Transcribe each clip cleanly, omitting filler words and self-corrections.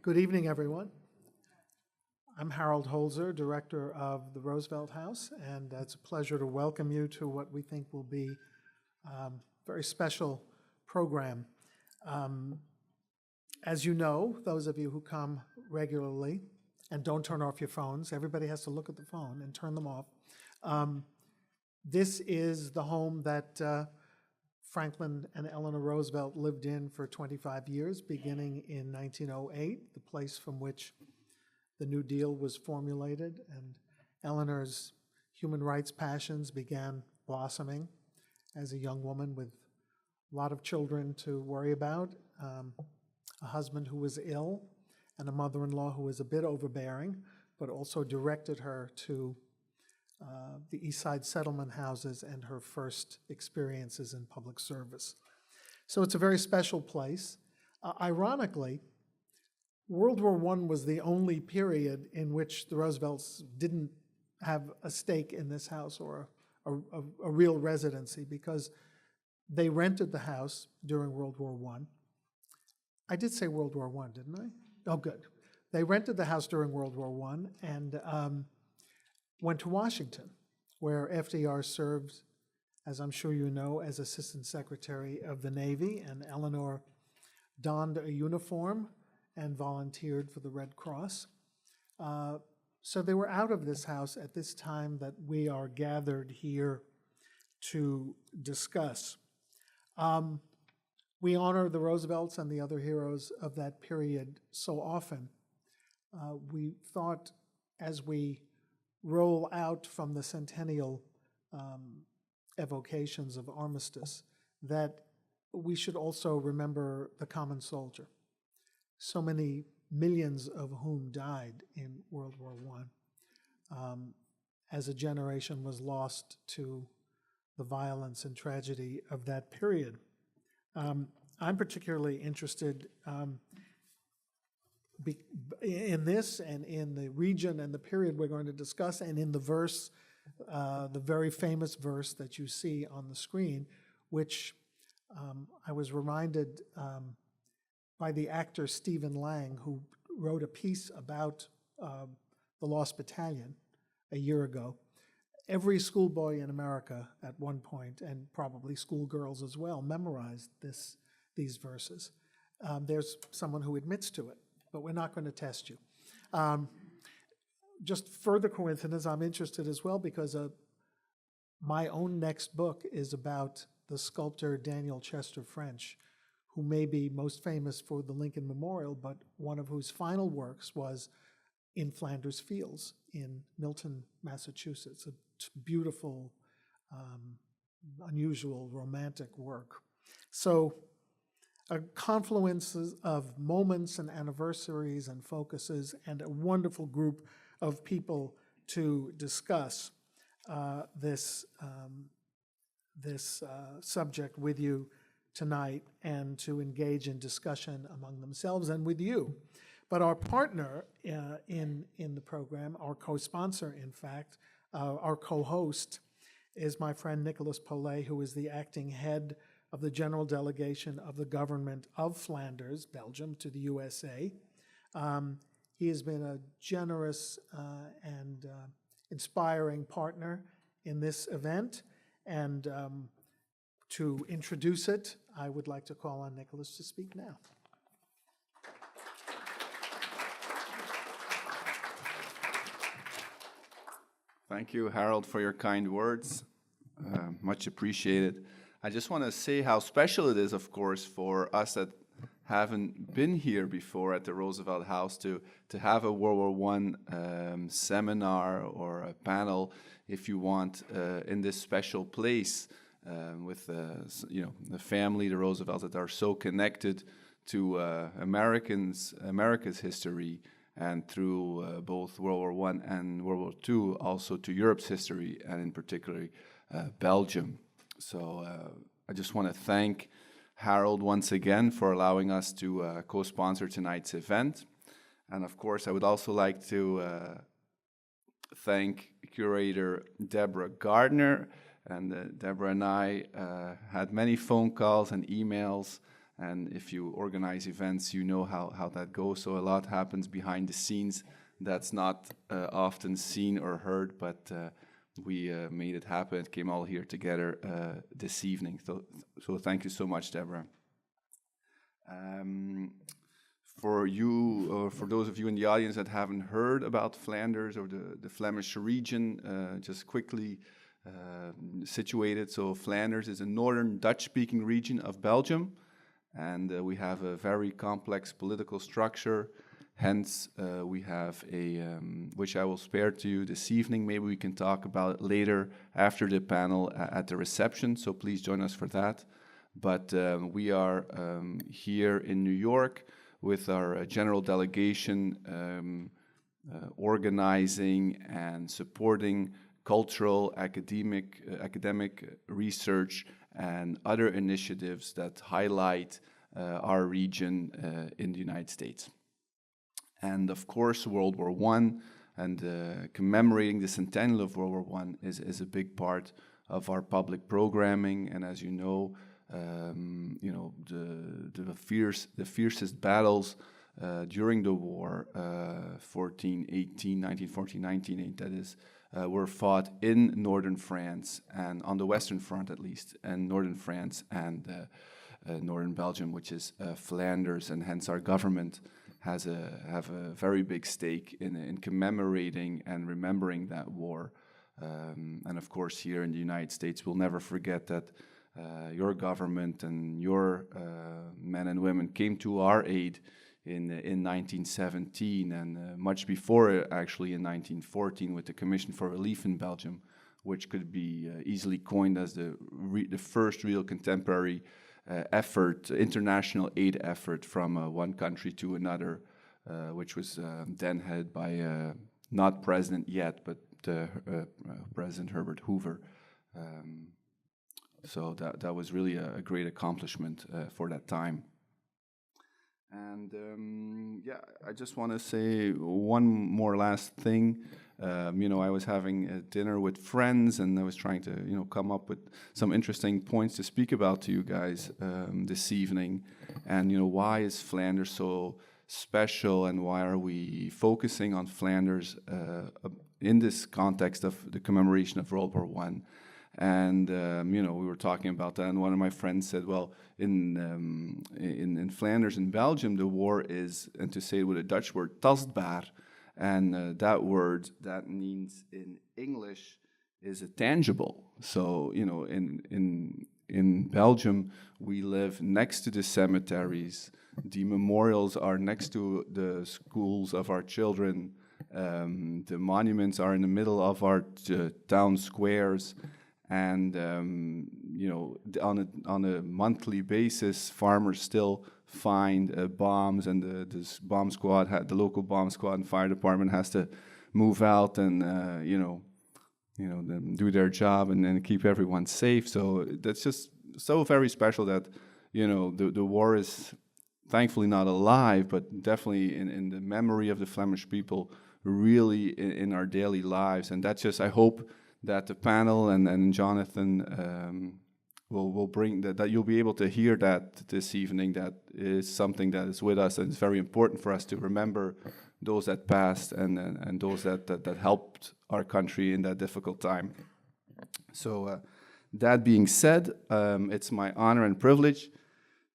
Good evening, everyone. I'm Harold Holzer, director of the Roosevelt House, and it's a pleasure to welcome you to what we think will be a very special program. As you know, those of you who come regularly, and don't turn off your phones, everybody has to look at the phone and turn them off. This is the home that Franklin and Eleanor Roosevelt lived in for 25 years, beginning in 1908, the place from which the New Deal was formulated, and Eleanor's human rights passions began blossoming as a young woman with a lot of children to worry about, a husband who was ill, and a mother-in-law who was a bit overbearing, but also directed her to the East Side settlement houses and her first experiences in public service. So it's a very special place. Ironically, World War I was the only period in which the Roosevelts didn't have a stake in this house or a real residency, because they rented the house during World War I. I did say World War I, didn't I? Oh, good. They rented the house during World War I and went to Washington, where FDR served, as I'm sure you know, as Assistant Secretary of the Navy, and Eleanor donned a uniform and volunteered for the Red Cross. So they were out of this house at this time that we are gathered here to discuss. We honor the Roosevelts and the other heroes of that period so often. We thought, as we roll out from the centennial evocations of armistice, that we should also remember the common soldier, so many millions of whom died in World War I, as a generation was lost to the violence and tragedy of that period. I'm particularly interested in this and in the region and the period we're going to discuss, and in the verse, the very famous verse that you see on the screen, which I was reminded by the actor Stephen Lang, who wrote a piece about the Lost Battalion a year ago. Every schoolboy in America at one point, and probably schoolgirls as well, memorized these verses. There's someone who admits to it, but we're not going to test you. Just further coincidence, I'm interested as well because my own next book is about the sculptor Daniel Chester French, who may be most famous for the Lincoln Memorial, but one of whose final works was in Flanders Fields in Milton, Massachusetts. A beautiful, unusual, romantic work. So a confluence of moments and anniversaries and focuses, and a wonderful group of people to discuss this subject with you tonight, and to engage in discussion among themselves and with you. But our partner in the program, our co-sponsor, in fact, our co-host, is my friend Nicolas Paulet, who is the acting head of the General Delegation of the Government of Flanders, Belgium, to the USA. He has been a generous and inspiring partner in this event, and to introduce it, I would like to call on Nicolas to speak now. Thank you, Harold, for your kind words. Much appreciated. I just want to say how special it is, of course, for us that haven't been here before at the Roosevelt House to have a World War I seminar or a panel, if you want, in this special place with the family, the Roosevelts, that are so connected to America's history, and through both World War I and World War II, also to Europe's history, and in particular Belgium. So I just want to thank Harold once again for allowing us to co-sponsor tonight's event. And of course, I would also like to thank curator Deborah Gardner. And Deborah and I had many phone calls and emails And if you organize events, you know how that goes. So a lot happens behind the scenes that's not often seen or heard, but we made it happen. It came all here together this evening. So thank you so much, Deborah. For you, or for those of you in the audience that haven't heard about Flanders or the Flemish region, just quickly situated. So Flanders is a northern Dutch-speaking region of Belgium, and we have a very complex political structure. Hence, we have a, which I will spare to you this evening. Maybe we can talk about it later after the panel at the reception, so please join us for that. But we are here in New York with our general delegation organizing and supporting cultural, academic research and other initiatives that highlight our region in the United States. And of course, World War I and commemorating the centennial of World War I is a big part of our public programming. And as you know, the fiercest battles during the war, 1914, 1918, that is, were fought in northern France and on the Western Front at least, and northern France and northern Belgium, which is Flanders, and hence our government have a very big stake in commemorating and remembering that war. And of course, here in the United States, we'll never forget that your government and your men and women came to our aid in 1917 and much before, actually, in 1914 with the Commission for Relief in Belgium, which could be easily coined as the first real contemporary effort, international aid effort from one country to another, which was then headed by not president yet, but President Herbert Hoover. So that was really a great accomplishment for that time. And yeah, I just want to say one more last thing. I was having a dinner with friends, and I was trying to, come up with some interesting points to speak about to you guys this evening. And, why is Flanders so special, and why are we focusing on Flanders in this context of the commemoration of World War I? And we were talking about that, and one of my friends said, "Well, in Flanders, in Belgium, the war is, and to say it with a Dutch word, tastbaar, and that word that means in English is a tangible. So in Belgium, we live next to the cemeteries. The memorials are next to the schools of our children. The monuments are in the middle of our town squares." And on a monthly basis, farmers still find bombs, and the bomb squad, the local bomb squad and fire department has to move out and do their job and then keep everyone safe. So that's just so very special that the war is thankfully not alive, but definitely in the memory of the Flemish people, really in our daily lives. And that's just, I hope that the panel and Jonathan will bring that you'll be able to hear that this evening. That is something that is with us, and it's very important for us to remember those that passed and those that helped our country in that difficult time. So that being said, it's my honor and privilege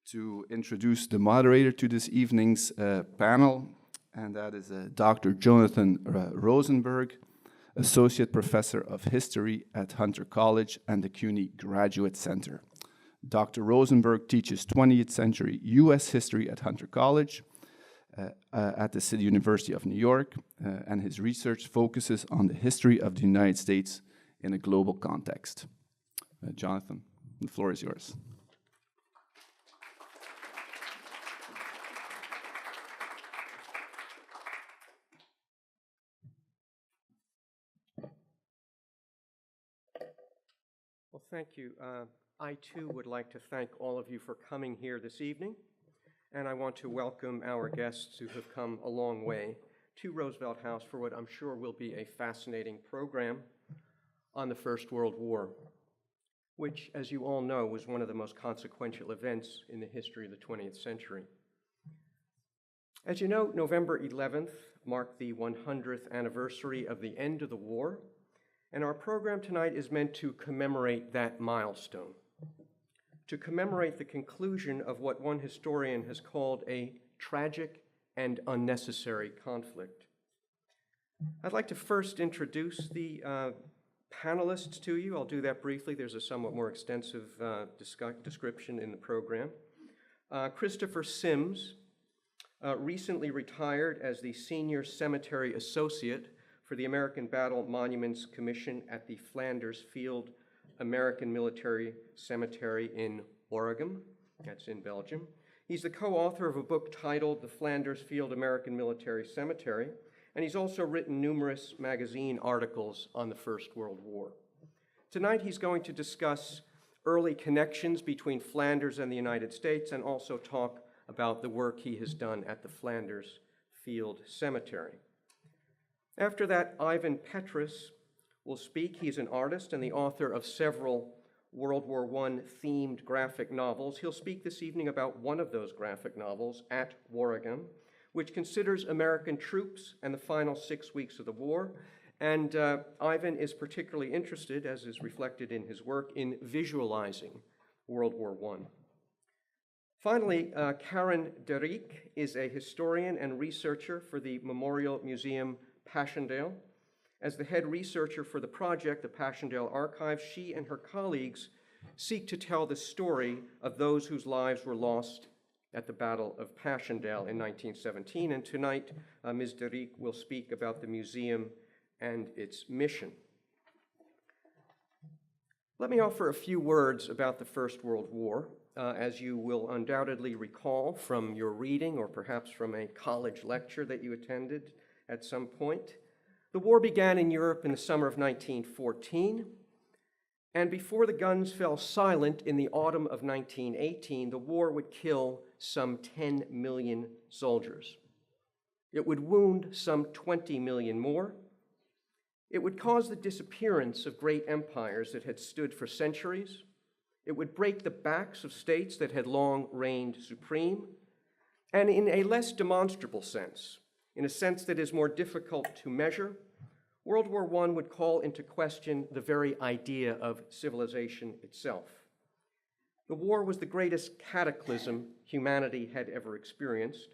to introduce the moderator to this evening's panel, and that is Dr. Jonathan Rosenberg, Associate Professor of History at Hunter College and the CUNY Graduate Center. Dr. Rosenberg teaches 20th century U.S. history at Hunter College at the City University of New York, and his research focuses on the history of the United States in a global context. Jonathan, the floor is yours. Well, thank you. I too would like to thank all of you for coming here this evening, and I want to welcome our guests who have come a long way to Roosevelt House for what I'm sure will be a fascinating program on the First World War. which, as you all know, was one of the most consequential events in the history of the 20th century. As you know, November 11th marked the 100th anniversary of the end of the war, and our program tonight is meant to commemorate that milestone, to commemorate the conclusion of what one historian has called a tragic and unnecessary conflict. I'd like to first introduce the panelists to you. I'll do that briefly. There's a somewhat more extensive description in the program. Christopher Sims recently retired as the Senior Cemetery Associate for the American Battle Monuments Commission at the Flanders Field American Military Cemetery in Oregem. That's in Belgium. He's the co-author of a book titled The Flanders Field American Military Cemetery, and he's also written numerous magazine articles on the First World War. Tonight he's going to discuss early connections between Flanders and the United States and also talk about the work he has done at the Flanders Field Cemetery. After that, Ivan Petrus will speak. He's an artist and the author of several World War I themed graphic novels. He'll speak this evening about one of those graphic novels, At Waregem, which considers American troops and the final 6 weeks of the war. And Ivan is particularly interested, as is reflected in his work, in visualizing World War I. Finally, Karen de Rijk is a historian and researcher for the Memorial Museum Passchendaele. As the head researcher for the project, the Passchendaele Archive, she and her colleagues seek to tell the story of those whose lives were lost at the Battle of Passchendaele in 1917. And tonight, Ms. de Rijk will speak about the museum and its mission. Let me offer a few words about the First World War. As you will undoubtedly recall from your reading or perhaps from a college lecture that you attended at some point, the war began in Europe in the summer of 1914, and before the guns fell silent in the autumn of 1918, the war would kill some 10 million soldiers. It would wound some 20 million more. It would cause the disappearance of great empires that had stood for centuries. It would break the backs of states that had long reigned supreme. And in a less demonstrable sense, in a sense that is more difficult to measure, World War I would call into question the very idea of civilization itself. The war was the greatest cataclysm humanity had ever experienced,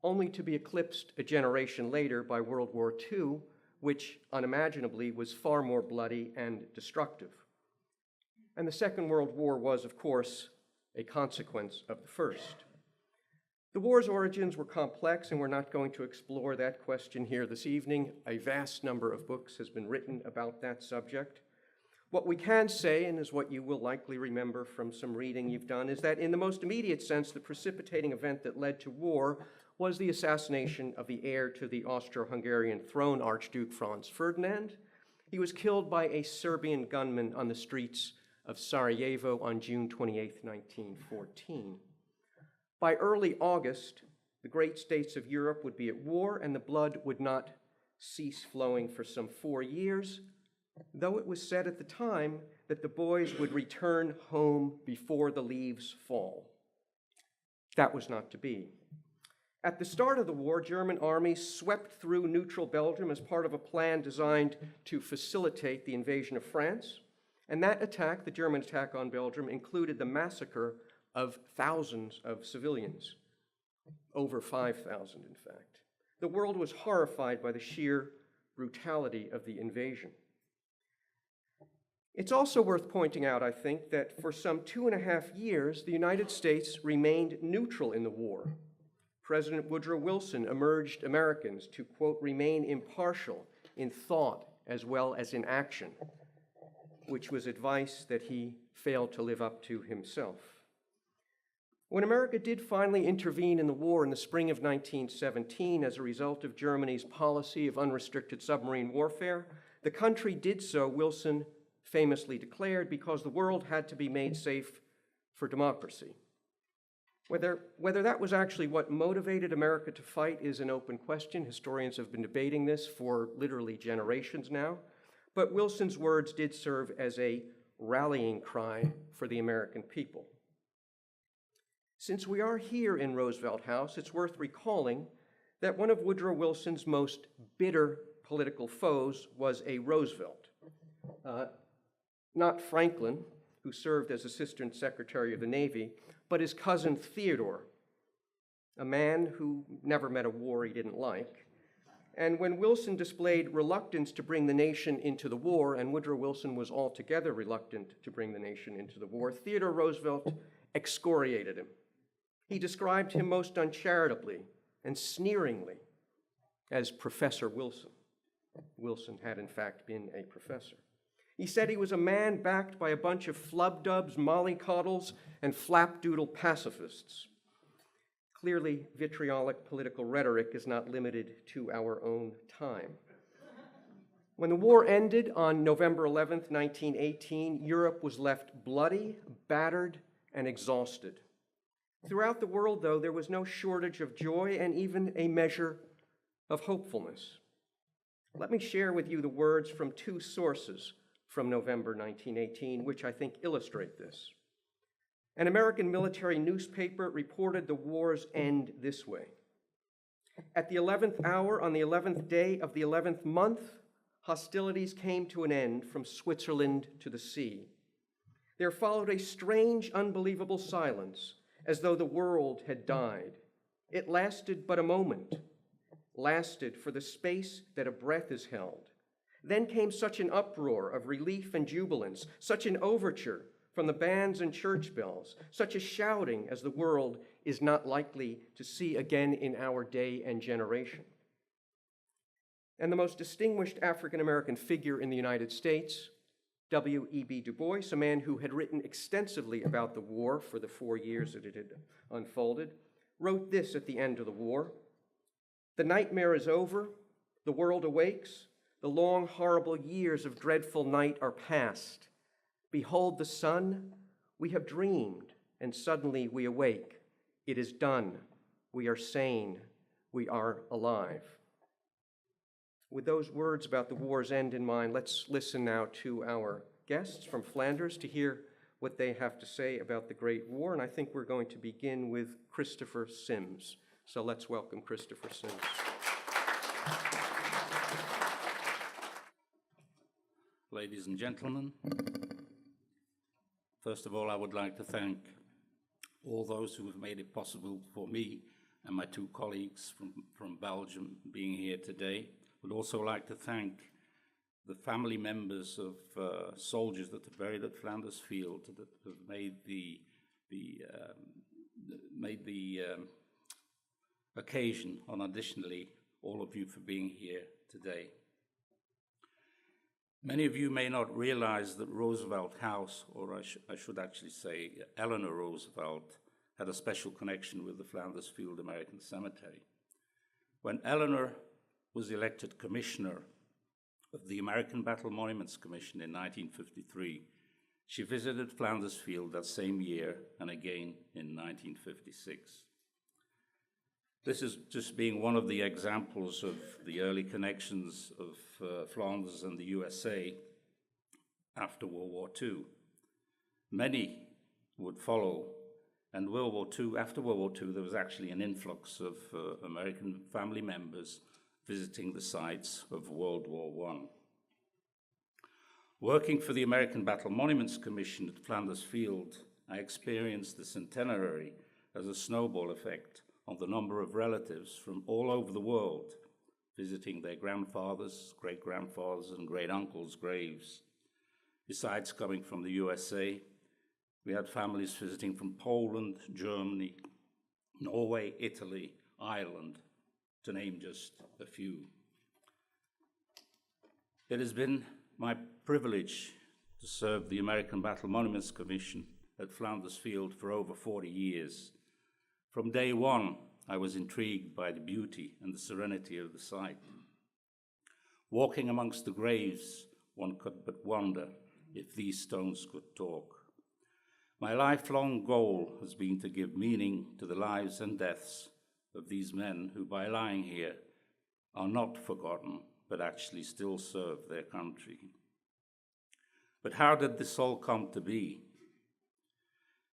only to be eclipsed a generation later by World War II, which unimaginably was far more bloody and destructive. And the Second World War was, of course, a consequence of the first. The war's origins were complex, and we're not going to explore that question here this evening. A vast number of books has been written about that subject. What we can say, and is what you will likely remember from some reading you've done, is that in the most immediate sense, the precipitating event that led to war was the assassination of the heir to the Austro-Hungarian throne, Archduke Franz Ferdinand. He was killed by a Serbian gunman on the streets of Sarajevo on June 28, 1914. By early August, the great states of Europe would be at war, and the blood would not cease flowing for some 4 years, though it was said at the time that the boys would return home before the leaves fall. That was not to be. At the start of the war, German armies swept through neutral Belgium as part of a plan designed to facilitate the invasion of France. And that attack, the German attack on Belgium, included the massacre of thousands of civilians, over 5,000 in fact. The world was horrified by the sheer brutality of the invasion. It's also worth pointing out, I think, that for some 2.5 years, the United States remained neutral in the war. President Woodrow Wilson urged Americans to, quote, remain impartial in thought as well as in action, which was advice that he failed to live up to himself. When America did finally intervene in the war in the spring of 1917 as a result of Germany's policy of unrestricted submarine warfare, the country did so, Wilson famously declared, because the world had to be made safe for democracy. Whether that was actually what motivated America to fight is an open question. Historians have been debating this for literally generations now. But Wilson's words did serve as a rallying cry for the American people. Since we are here in Roosevelt House, it's worth recalling that one of Woodrow Wilson's most bitter political foes was a Roosevelt. Not Franklin, who served as Assistant Secretary of the Navy, but his cousin Theodore, a man who never met a war he didn't like. And when Wilson displayed reluctance to bring the nation into the war, and Woodrow Wilson was altogether reluctant to bring the nation into the war, Theodore Roosevelt excoriated him. He described him most uncharitably and sneeringly as Professor Wilson. Wilson had, in fact, been a professor. He said he was a man backed by a bunch of flub-dubs, mollycoddles, and flapdoodle pacifists. Clearly, vitriolic political rhetoric is not limited to our own time. When the war ended on November 11th, 1918, Europe was left bloody, battered, and exhausted. Throughout the world, though, there was no shortage of joy and even a measure of hopefulness. Let me share with you the words from two sources from November 1918, which I think illustrate this. An American military newspaper reported the war's end this way. At the 11th hour, on the 11th day of the 11th month, hostilities came to an end from Switzerland to the sea. There followed a strange, unbelievable silence, as though the world had died. It lasted but a moment, lasted for the space that a breath is held. Then came such an uproar of relief and jubilance, such an overture from the bands and church bells, such a shouting as the world is not likely to see again in our day and generation. And the most distinguished African-American figure in the United States, W.E.B. Du Bois, a man who had written extensively about the war for the 4 years that it had unfolded, wrote this at the end of the war: "The nightmare is over, the world awakes, the long, horrible years of dreadful night are past. Behold the sun, we have dreamed, and suddenly we awake. It is done, we are sane, we are alive." With those words about the war's end in mind, let's listen now to our guests from Flanders to hear what they have to say about the Great War. And I think we're going to begin with Christopher Sims. So let's welcome Christopher Sims. Ladies and gentlemen, first of all, I would like to thank all those who have made it possible for me and my two colleagues from Belgium being here today. I would also like to thank the family members of soldiers that are buried at Flanders Field that have made the occasion, and additionally, all of you for being here today. Many of you may not realize that Roosevelt House, or I should actually say Eleanor Roosevelt, had a special connection with the Flanders Field American Cemetery. When Eleanor was elected commissioner of the American Battle Monuments Commission in 1953, she visited Flanders Field that same year and again in 1956. This is just being one of the examples of the early connections of Flanders and the USA after World War II. Many would follow, and after World War II, there was actually an influx of American family members visiting the sites of World War I. Working for the American Battle Monuments Commission at Flanders Field, I experienced the centenary as a snowball effect on the number of relatives from all over the world visiting their grandfathers, great-grandfathers, and great-uncles' graves. Besides coming from the USA, we had families visiting from Poland, Germany, Norway, Italy, Ireland, to name just a few. It has been my privilege to serve the American Battle Monuments Commission at Flanders Field for over 40 years. From day one, I was intrigued by the beauty and the serenity of the site. Walking amongst the graves, one could but wonder if these stones could talk. My lifelong goal has been to give meaning to the lives and deaths of these men who, by lying here, are not forgotten, but actually still serve their country. But how did this all come to be?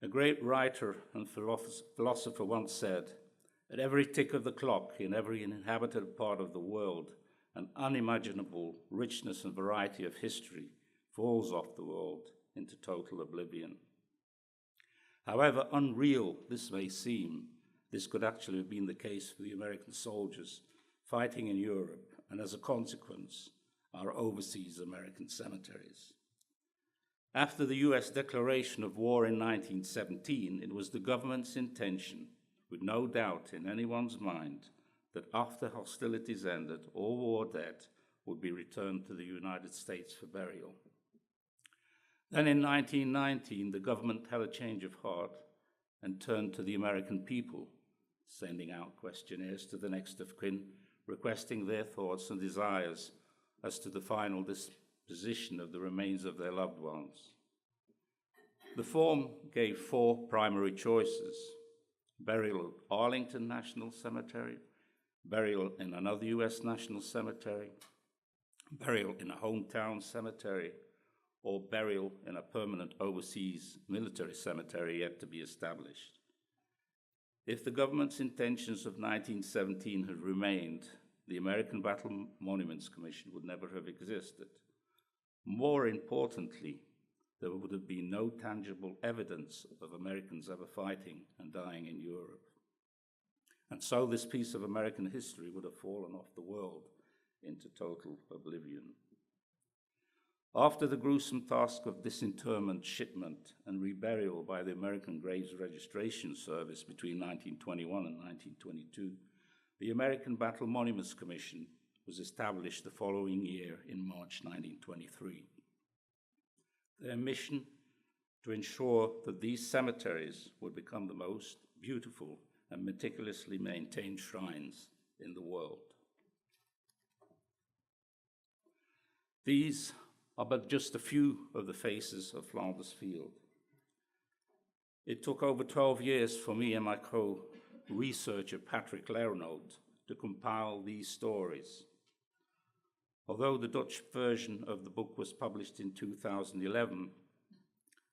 A great writer and philosopher once said, "At every tick of the clock in every inhabited part of the world, an unimaginable richness and variety of history falls off the world into total oblivion." However unreal this may seem, this could actually have been the case for the American soldiers fighting in Europe, and as a consequence, our overseas American cemeteries. After the US declaration of war in 1917, it was the government's intention, with no doubt in anyone's mind, that after hostilities ended, all war dead would be returned to the United States for burial. Then in 1919, the government had a change of heart and turned to the American people, sending out questionnaires to the next of kin, requesting their thoughts and desires as to the final disposition of the remains of their loved ones. The form gave 4 primary choices: burial at Arlington National Cemetery, burial in another US national cemetery, burial in a hometown cemetery, or burial in a permanent overseas military cemetery yet to be established. If the government's intentions of 1917 had remained, the American Battle Monuments Commission would never have existed. More importantly, there would have been no tangible evidence of Americans ever fighting and dying in Europe. And so this piece of American history would have fallen off the world into total oblivion. After the gruesome task of disinterment, shipment, and reburial by the American Graves Registration Service between 1921 and 1922, the American Battle Monuments Commission was established the following year in March 1923. Their mission to ensure that these cemeteries would become the most beautiful and meticulously maintained shrines in the world. These are but just a few of the faces of Flanders Field. It took over 12 years for me and my co-researcher Patrick Lernout to compile these stories. Although the Dutch version of the book was published in 2011,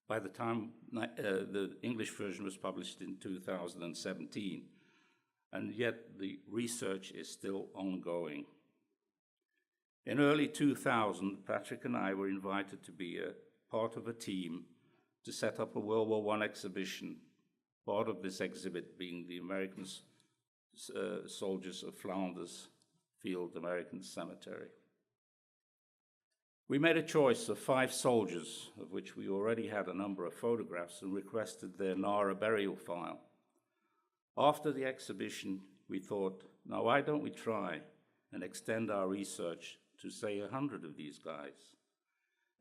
by the time the English version was published in 2017, and yet the research is still ongoing. In early 2000, Patrick and I were invited to be a part of a team to set up a World War I exhibition, part of this exhibit being the American soldiers of Flanders Field American Cemetery. We made a choice of 5 soldiers, of which we already had a number of photographs, and requested their NARA burial file. After the exhibition, we thought, now why don't we try and extend our research to say 100 of these guys?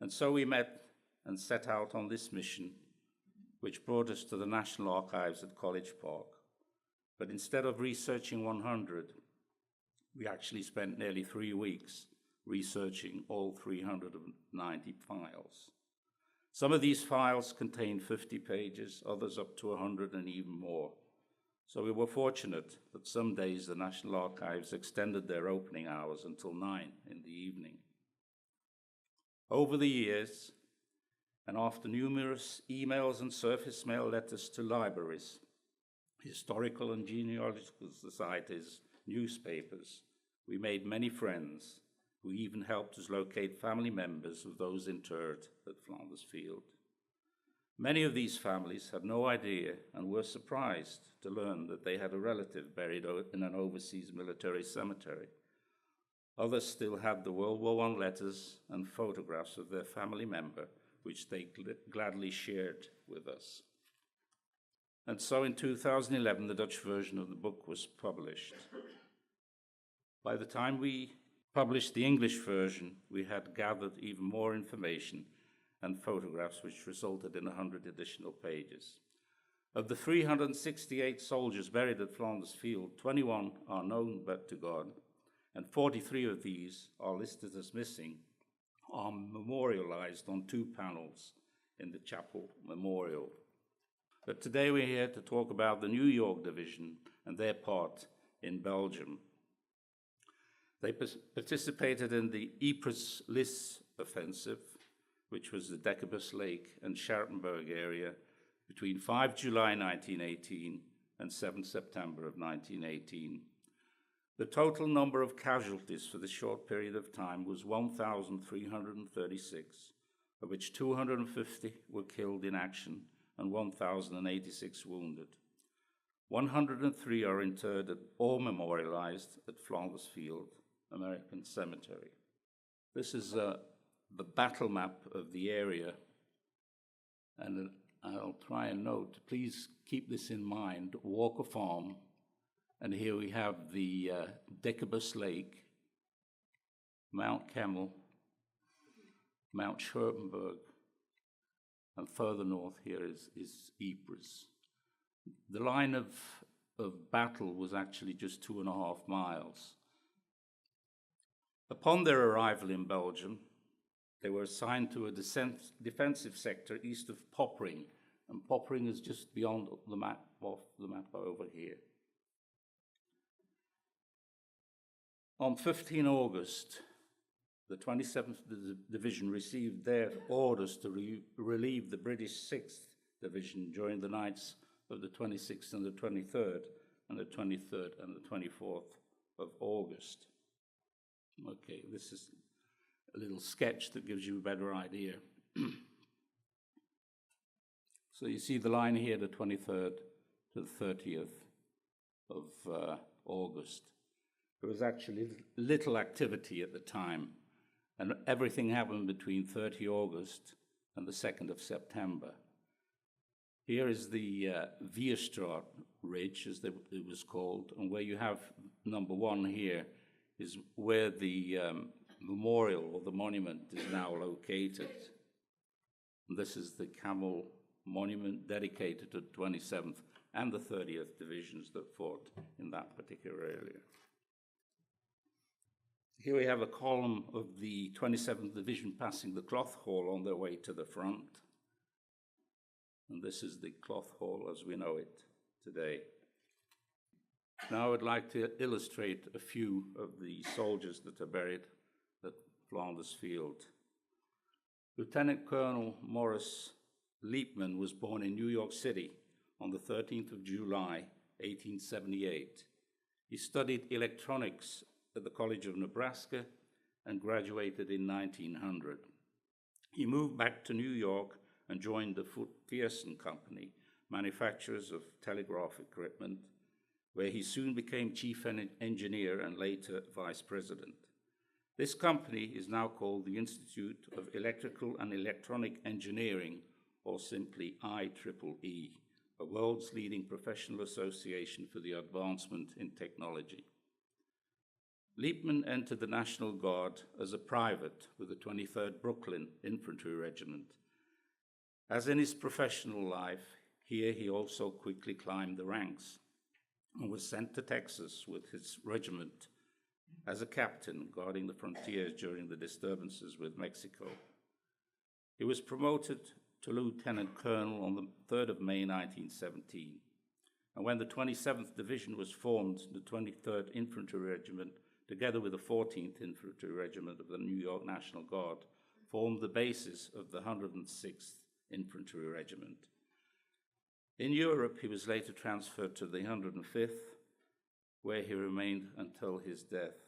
And so we met and set out on this mission, which brought us to the National Archives at College Park. But instead of researching 100, we actually spent nearly 3 weeks researching all 390 files. Some of these files contain 50 pages, others up to 100 and even more. So we were fortunate that some days the National Archives extended their opening hours until 9 in the evening. Over the years, and after numerous emails and surface mail letters to libraries, historical and genealogical societies, newspapers, we made many friends who even helped us locate family members of those interred at Flanders Field. Many of these families had no idea and were surprised to learn that they had a relative buried in an overseas military cemetery. Others still had the World War I letters and photographs of their family member, which they gladly shared with us. And so in 2011, the Dutch version of the book was published. By the time we published the English version, we had gathered even more information and photographs, which resulted in 100 additional pages. Of the 368 soldiers buried at Flanders Field, 21 are known but to God, and 43 of these are listed as missing, are memorialized on 2 panels in the chapel memorial. But today we're here to talk about the New York Division and their part in Belgium. They participated in the Ypres-Lisse offensive, which was the Decabus Lake and Scharenberg area, between 5 July 1918 and 7 September of 1918. The total number of casualties for this short period of time was 1,336, of which 250 were killed in action and 1,086 wounded. 103 are interred or memorialized at Flanders Field American Cemetery. This is the battle map of the area, and I'll try and note, please keep this in mind, Walker Farm, and here we have the Decabus Lake, Mount Kemmel, Mount Scherpenberg, and further north here is Ypres. The line of battle was actually just 2.5 miles. Upon their arrival in Belgium, they were assigned to a defensive sector east of Poppering, and Poppering is just beyond the map, off the map over here. On 15 August, the 27th Division received their orders to relieve the British 6th Division during the nights of the 26th and the 23rd, and the 23rd and the 24th of August. Okay, this is a little sketch that gives you a better idea. So you see the line here, the 23rd to the 30th of August. There was actually little activity at the time, and everything happened between 30 August and the 2nd of September. Here is the Vierstraat Ridge, as it was called, and where you have number 1 here is where the memorial or the monument is now located. And this is the Camel Monument dedicated to the 27th and the 30th Divisions that fought in that particular area. Here we have a column of the 27th Division passing the Cloth Hall on their way to the front. And this is the Cloth Hall as we know it today. Now I would like to illustrate a few of the soldiers that are buried at Flanders Field. Lieutenant Colonel Morris Liebman was born in New York City on the 13th of July, 1878. He studied electronics at the College of Nebraska and graduated in 1900. He moved back to New York and joined the Foote-Pearson Company, manufacturers of telegraph equipment, where he soon became chief engineer and later vice president. This company is now called the Institute of Electrical and Electronic Engineering, or simply IEEE, a world's leading professional association for the advancement in technology. Liebman entered the National Guard as a private with the 23rd Brooklyn Infantry Regiment. As in his professional life, here he also quickly climbed the ranks and was sent to Texas with his regiment as a captain guarding the frontiers during the disturbances with Mexico. He was promoted to lieutenant colonel on the 3rd of May 1917, and when the 27th Division was formed, the 23rd Infantry Regiment, together with the 14th Infantry Regiment of the New York National Guard, formed the basis of the 106th Infantry Regiment. In Europe, he was later transferred to the 105th, where he remained until his death.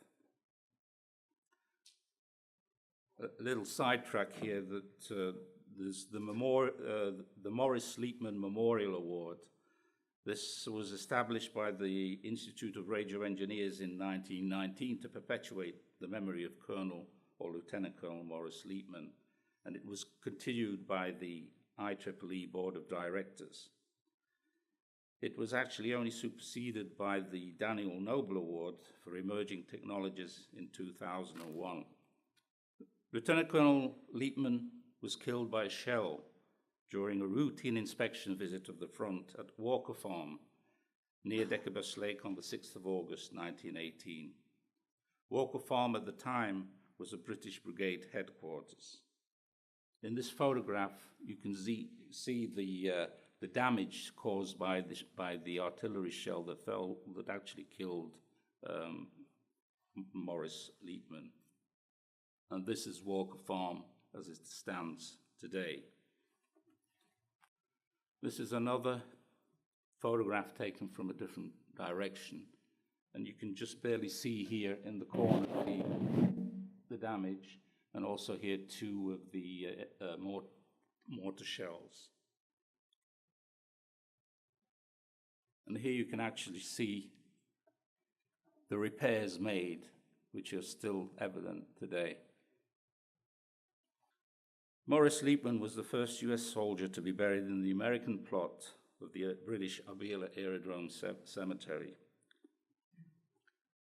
A little sidetrack here that there's the Morris Liebman Memorial Award. This was established by the Institute of Radio Engineers in 1919 to perpetuate the memory of Colonel or Lieutenant Colonel Morris Liebman, and it was continued by the IEEE Board of Directors. It was actually only superseded by the Daniel Noble Award for Emerging Technologies in 2001. Lieutenant Colonel Liebman was killed by a shell during a routine inspection visit of the front at Walker Farm near Decabus Lake on the 6th of August 1918. Walker Farm at the time was a British Brigade headquarters. In this photograph, you can see the damage caused by the artillery shell that actually killed Morris Liebman. And this is Walker Farm as it stands today. This is another photograph taken from a different direction, and you can just barely see here in the corner the damage, and also here 2 of the mortar shells. And here you can actually see the repairs made, which are still evident today. Morris Leapman was the first US soldier to be buried in the American plot of the British Arbela Aerodrome Cemetery.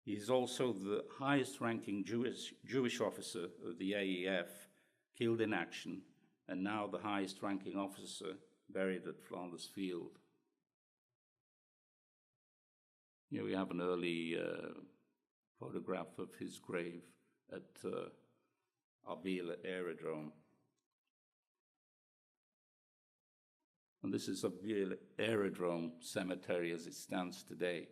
He is also the highest-ranking Jewish officer of the AEF, killed in action, and now the highest-ranking officer buried at Flanders Field. Here we have an early photograph of his grave at Arbela Aerodrome. And this is Arbela Aerodrome Cemetery as it stands today.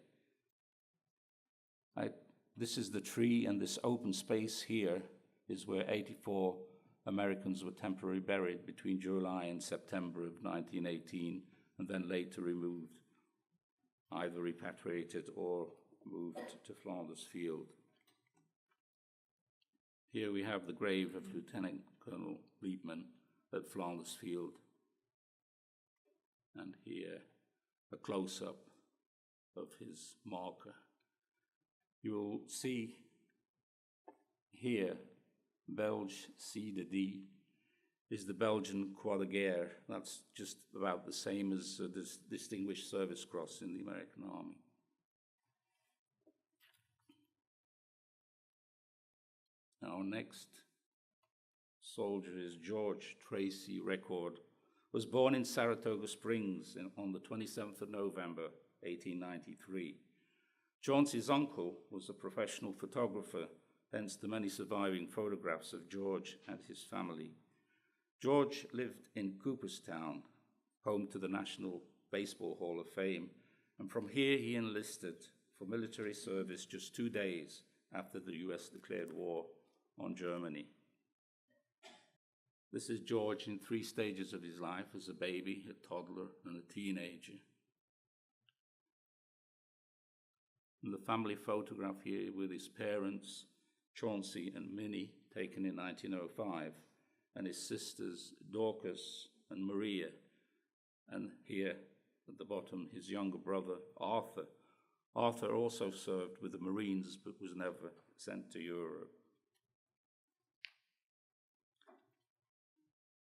This is the tree, and this open space here is where 84 Americans were temporarily buried between July and September of 1918, and then later removed, either repatriated or moved to Flanders Field. Here we have the grave of Lieutenant Colonel Leapman at Flanders Field. And here, a close-up of his marker. You will see here, Belge C de D is the Belgian Croix de Guerre. That's just about the same as this Distinguished Service Cross in the American Army. Our next soldier is George Tracy Record. Was born in Saratoga Springs on the 27th of November, 1893. Chauncey's uncle was a professional photographer, hence the many surviving photographs of George and his family. George lived in Cooperstown, home to the National Baseball Hall of Fame, and from here he enlisted for military service just 2 days after the US declared war on Germany. This is George in 3 stages of his life, as a baby, a toddler, and a teenager. And the family photograph here with his parents, Chauncey and Minnie, taken in 1905, and his sisters, Dorcas and Maria, and here at the bottom, his younger brother, Arthur. Arthur also served with the Marines, but was never sent to Europe.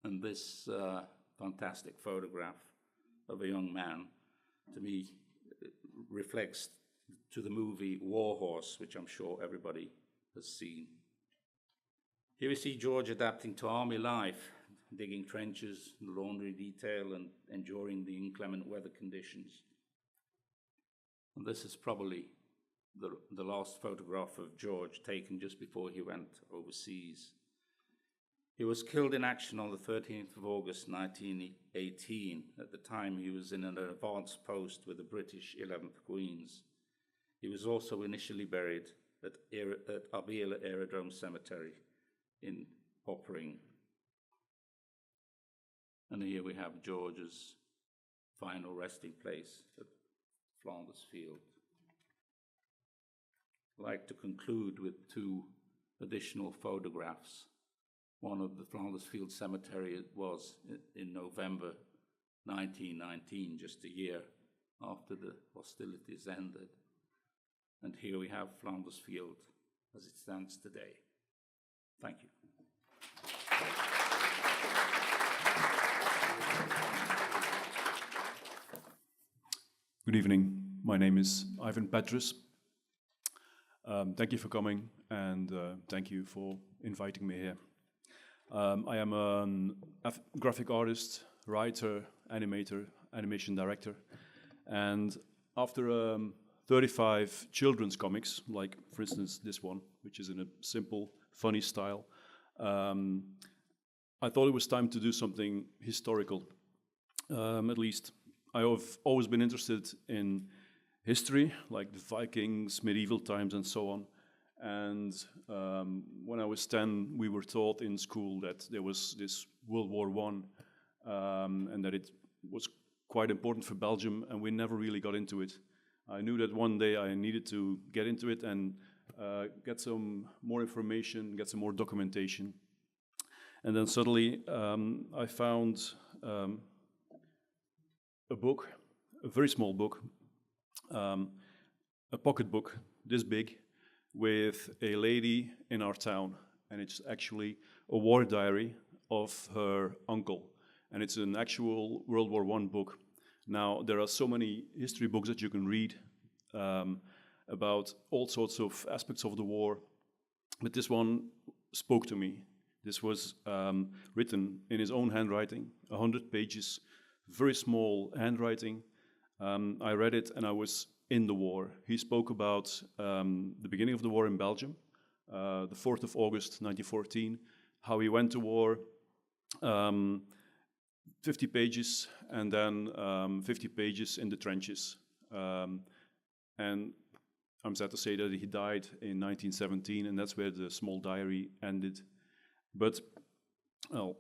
And this fantastic photograph of a young man, to me, reflects to the movie War Horse, which I'm sure everybody has seen. Here we see George adapting to army life, digging trenches, the laundry detail, and enduring the inclement weather conditions. And this is probably the last photograph of George, taken just before he went overseas. He was killed in action on the 13th of August 1918. At the time, he was in an advanced post with the British 11th Queens. He was also initially buried at Arbela Aerodrome Cemetery in Poppering. And here we have George's final resting place at Flanders Field. I'd like to conclude with 2 additional photographs. One of the Flanders Field Cemetery was in November 1919, just a year after the hostilities ended. And here we have Flanders Field as it stands today. Thank you. Good evening. My name is Ivan Petrus. Thank you for coming, and thank you for inviting me here. I am a graphic artist, writer, animator, animation director, and after 35 children's comics, like for instance this one, which is in a simple, funny style, I thought it was time to do something historical. At least I have always been interested in history, like the Vikings, medieval times, and so on. And when I was 10, we were taught in school that there was this World War I, and that it was quite important for Belgium, and we never really got into it. I knew that one day I needed to get into it and get some more information, get some more documentation. And then suddenly I found a book, a very small book, a pocket book this big, with a lady in our town. And it's actually a war diary of her uncle. And it's an actual World War I book. Now, there are so many history books that you can read about all sorts of aspects of the war, but this one spoke to me. This was written in his own handwriting, 100 pages, very small handwriting. I read it and I was in the war. He spoke about the beginning of the war in Belgium, the 4th of August 1914, how he went to war, 50 pages, and then 50 pages in the trenches. And I'm sad to say that he died in 1917, and that's where the small diary ended. But, well,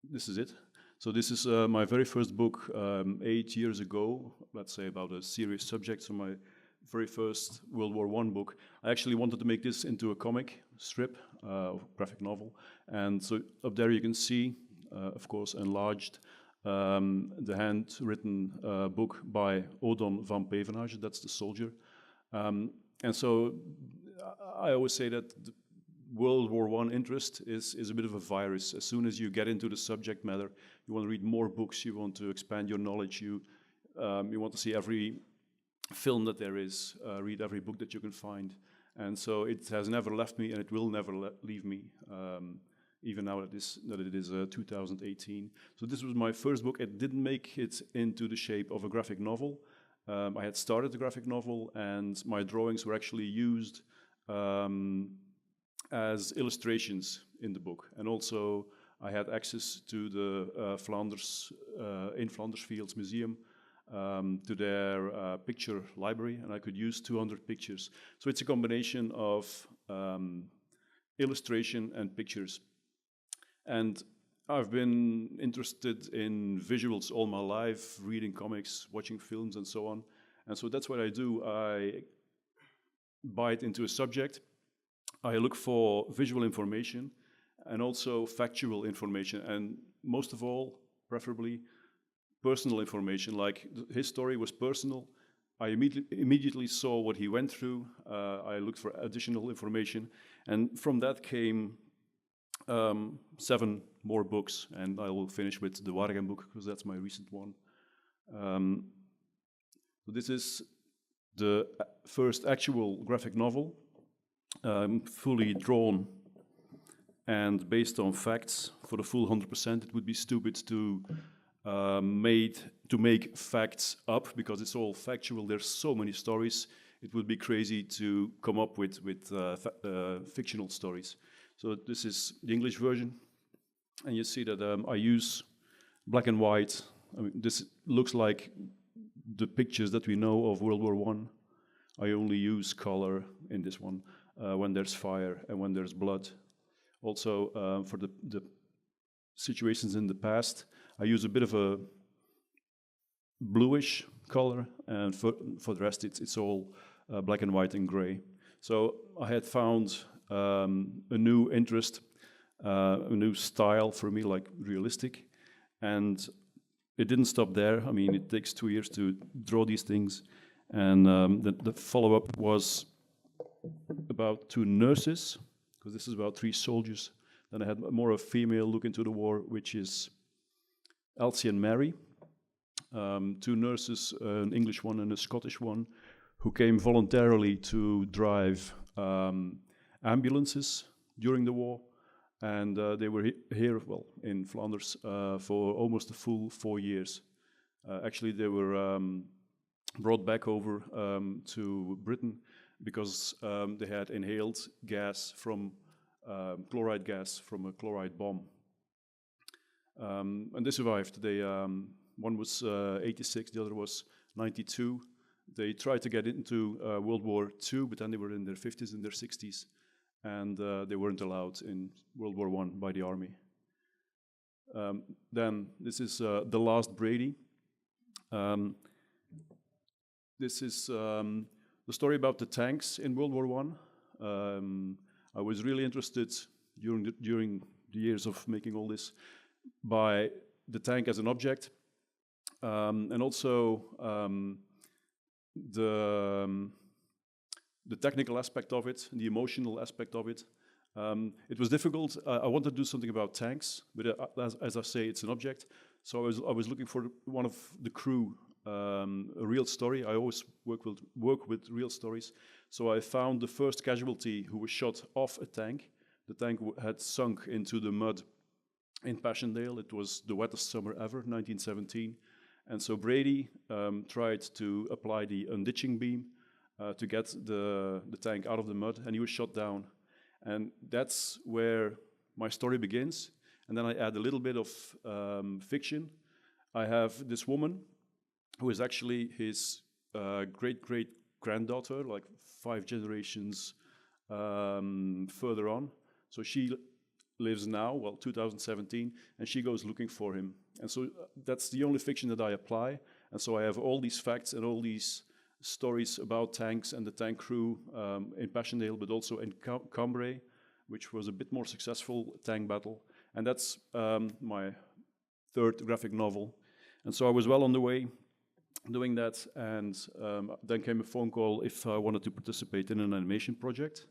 this is it. So this is my very first book 8 years ago, let's say about a serious subject, so my very first World War I book. I actually wanted to make this into a comic strip, graphic novel, and so up there you can see, of course, enlarged, the handwritten book by Odon van Pevenage, that's the soldier. And so I always say that the World War I interest is a bit of a virus. As soon as you get into the subject matter, you want to read more books, you want to expand your knowledge, you want to see every film that there is, read every book that you can find. And so it has never left me, and it will never leave me, even now that it is 2018. So this was my first book. It didn't make it into the shape of a graphic novel. I had started the graphic novel, and my drawings were actually used as illustrations in the book. And also I had access to the Flanders Fields Museum, to their picture library, and I could use 200 pictures. So it's a combination of illustration and pictures. And I've been interested in visuals all my life, reading comics, watching films, and so on. And so that's what I do. I bite into a subject. I look for visual information and also factual information, and most of all, preferably, personal information. Like his story was personal. I immediately saw what he went through. I looked for additional information, and from that came 7 more books, and I will finish with the Waregem book because that's my recent one. So this is the first actual graphic novel, fully drawn and based on facts. For the full 100%, it would be stupid to make facts up, because it's all factual. There's so many stories. It would be crazy to come up with fictional stories. So this is the English version, and you see that I use black and white. I mean, this looks like the pictures that we know of World War I. I only use color in this one when there's fire and when there's blood. Also, for the situations in the past, I use a bit of a bluish color, and for the rest, it's all black and white and gray. So I had found a new interest, a new style for me, like realistic, and it didn't stop there. I mean, it takes 2 years to draw these things, and the follow-up was about 2 nurses, because this is about 3 soldiers. Then I had more of a female look into the war, which is Elsie and Mary, 2 nurses, an English one and a Scottish one, who came voluntarily to drive ambulances during the war. And they were here, well, in Flanders for almost a full 4 years. Actually, they were brought back over to Britain because they had inhaled gas from chloride gas from a chloride bomb. And they survived. They, one was 86, the other was 92. They tried to get into World War II, but then they were in their 50s and their 60s, and they weren't allowed in World War I by the army. Then this is The Last Brady. This is the story about the tanks in World War I. I was really interested during the years of making all this by the tank as an object, and also the technical aspect of it, the emotional aspect of it. It was difficult. I wanted to do something about tanks, but as I say, it's an object. So I was looking for one of the crew, a real story. I always work with real stories. So I found the first casualty who was shot off a tank. The tank had sunk into the mud in Passchendaele. It was the wettest summer ever, 1917. And so Brady tried to apply the unditching beam to get the tank out of the mud, and he was shot down. And that's where my story begins. And then I add a little bit of fiction. I have this woman who is actually his great-great-granddaughter, like 5 generations further on. So she lives now, well, 2017, and she goes looking for him. And so that's the only fiction that I apply. And so I have all these facts and all these stories about tanks and the tank crew in Passchendaele, but also in Cambrai, which was a bit more successful tank battle. And that's my 3rd graphic novel. And so I was well on the way doing that, and then came a phone call if I wanted to participate in an animation project,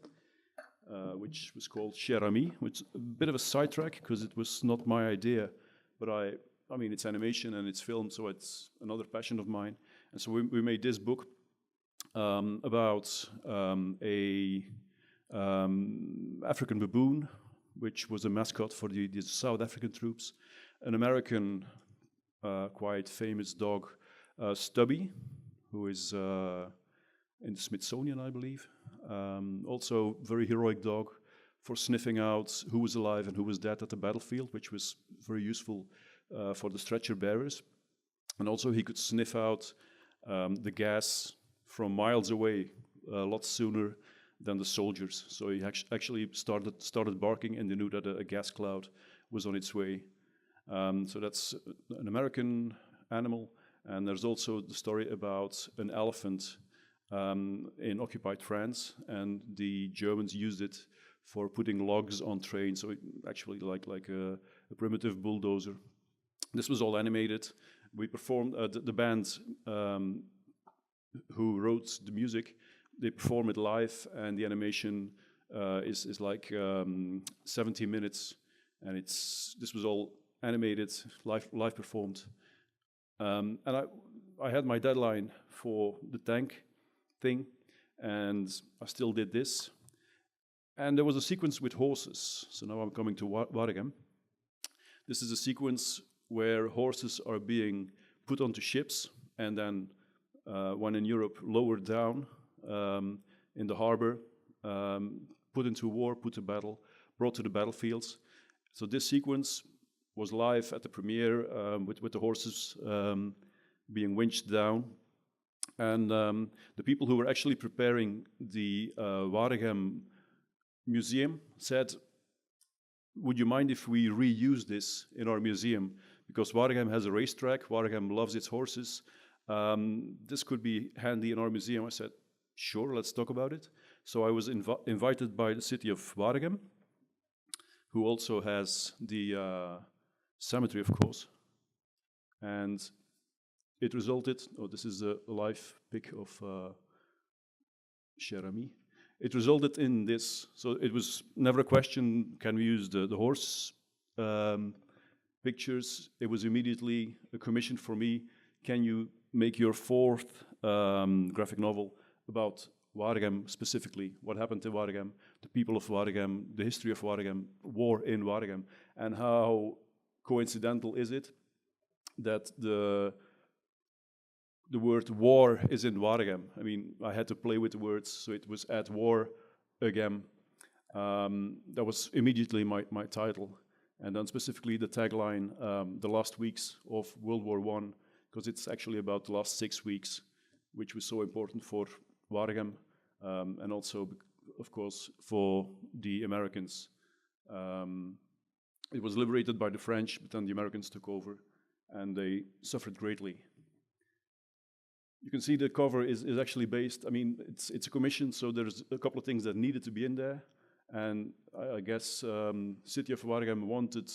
which was called Cher Ami, which is a bit of a sidetrack because it was not my idea, but I mean, it's animation and it's film, so it's another passion of mine. And so we made this book about a African baboon, which was a mascot for the South African troops, an American quite famous dog, Stubby, who is in the Smithsonian, I believe. Also very heroic dog for sniffing out who was alive and who was dead at the battlefield, which was very useful for the stretcher bearers. And also he could sniff out the gas from miles away a lot sooner than the soldiers. So he actually started barking, and they knew that a gas cloud was on its way. So that's an American animal. And there's also the story about an elephant in occupied France, and the Germans used it for putting logs on trains, so it actually like a primitive bulldozer. This was all animated. We performed, the band who wrote the music, they perform it live, and the animation is like 70 minutes, and this was all animated, live performed. And I had my deadline for the tank thing, and I still did this. And there was a sequence with horses. So now I'm coming to Waregem. This is a sequence where horses are being put onto ships, and then when in Europe, lowered down in the harbor, put into war, put to battle, brought to the battlefields. So this sequence was live at the premiere with the horses being winched down. And the people who were actually preparing the Waregem museum said, would you mind if we reuse this in our museum? Because Waregem has a racetrack, Waregem loves its horses. This could be handy in our museum. I said, sure, let's talk about it. So I was invited by the city of Waregem, who also has the cemetery, of course. And it resulted, this is a live pic of Cher Ami. It resulted in this, so it was never a question, can we use the horse pictures? It was immediately a commission for me. Can you make your 4th graphic novel about Waregem specifically? What happened to Waregem, the people of Waregem, the history of Waregem, war in Waregem, and how coincidental is it that the word war is in Waregem? I mean, I had to play with the words, so it was at war again. That was immediately my title. And then specifically the tagline, the last weeks of World War I, because it's actually about the last 6 weeks. which was so important for Waregem, and also, of course, for the Americans. It was liberated by the French, but then the Americans took over, and they suffered greatly. You can see the cover is actually based, I mean, it's a commission, so there's a couple of things that needed to be in there, and I guess City of Waregem wanted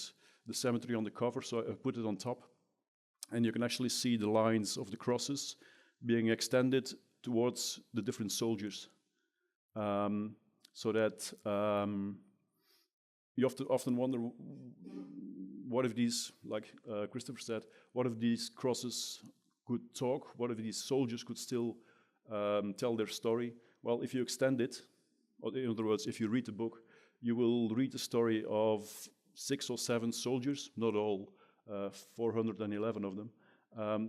the cemetery on the cover, so I put it on top, and you can actually see the lines of the crosses being extended towards the different soldiers, so that you often wonder, what if these, like Christopher said, what if these crosses could talk? What if these soldiers could still tell their story? Well, if you extend it, or in other words, if you read the book, you will read the story of 6 or 7 soldiers, not all 411 of them.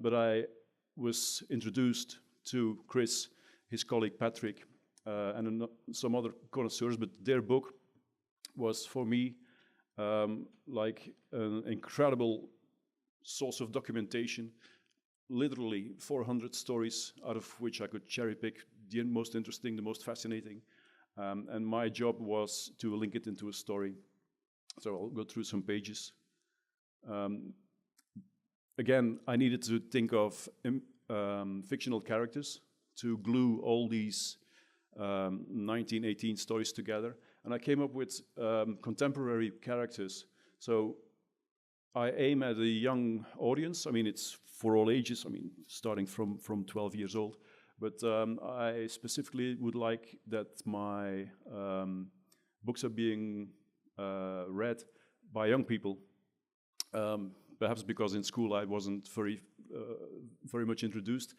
But I was introduced to Chris, his colleague Patrick, and some other connoisseurs, but their book was for me like an incredible source of documentation. Literally 400 stories, out of which I could cherry pick the most interesting, the most fascinating. And my job was to link it into a story. So I'll go through some pages. Again, I needed to think of fictional characters to glue all these 1918 stories together. And I came up with contemporary characters. So I aim at a young audience. I mean, it's for all ages, I mean, starting from 12 years old. But I specifically would like that my books are being read by young people. Perhaps because in school I wasn't very much introduced.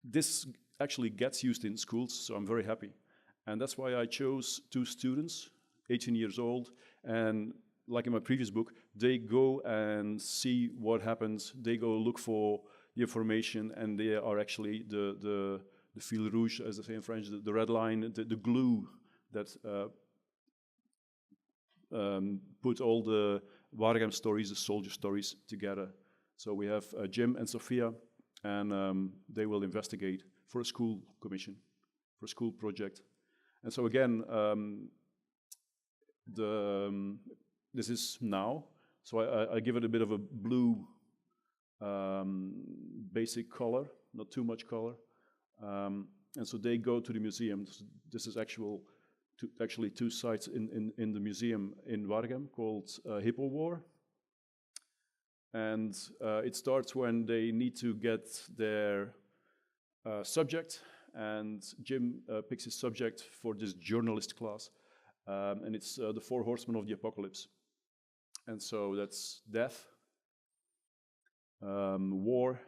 This actually gets used in schools, so I'm very happy. And that's why I chose 2 students, 18 years old, and like in my previous book, they go and see what happens. They go look for the information, and they are actually the fil rouge, as they say in French, the red line, the glue that put all the Waregem stories, the soldier stories, together. So we have Jim and Sophia, and they will investigate for a school commission, for a school project. And so again, this is now, so I give it a bit of a blue basic color, not too much color. And so they go to the museum. This is actually 2 sites in the museum in Waregem called Hippo War. And it starts when they need to get their subject, and Jim picks his subject for this journalist class, and it's the 4 horsemen of the apocalypse. And so that's death, war,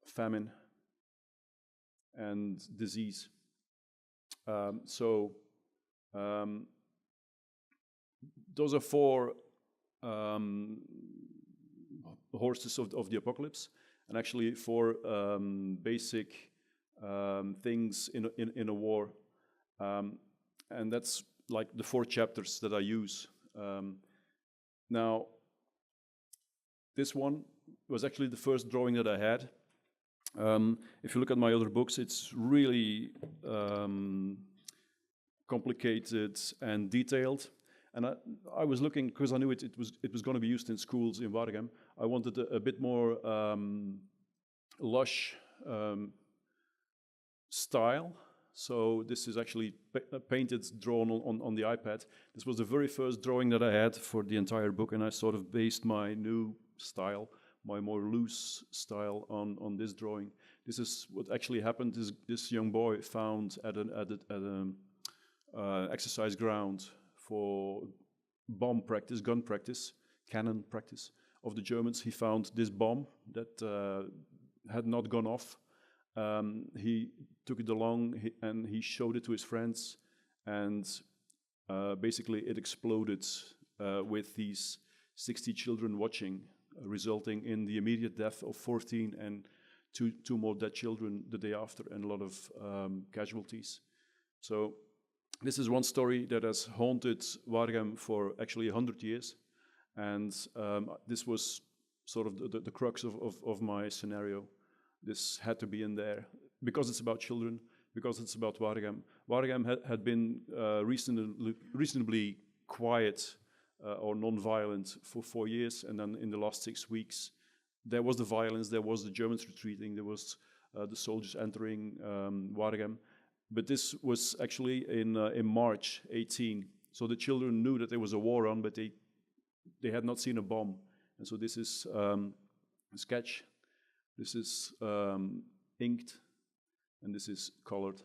famine, and disease. Those are 4 horses of the apocalypse, and actually 4 basic things in a war. And that's like the 4 chapters that I use. Now, this one was actually the first drawing that I had. If you look at my other books, it's really complicated and detailed. And I was looking, because I knew it was going to be used in schools in Waregem. I wanted a bit more lush style. So this is actually painted, drawn on the iPad. This was the very first drawing that I had for the entire book, and I sort of based my new style, my more loose style, on this drawing. This is what actually happened. This young boy found at an exercise ground for bomb practice, gun practice, cannon practice of the Germans. He found this bomb that had not gone off. He took it along and he showed it to his friends, and basically it exploded with these 60 children watching, resulting in the immediate death of 14 and two more dead children the day after, and a lot of casualties. So this is one story that has haunted Waregem for actually 100 years, and this was sort of the crux of my scenario. This had to be in there because it's about children, because it's about Waregem. Waregem had been reasonably quiet or non-violent for 4 years, and then in the last 6 weeks, there was the violence, there was the Germans retreating, there was the soldiers entering Waregem. But this was actually in March 18. So the children knew that there was a war on, but they had not seen a bomb. And so this is a sketch, this is inked, and this is colored.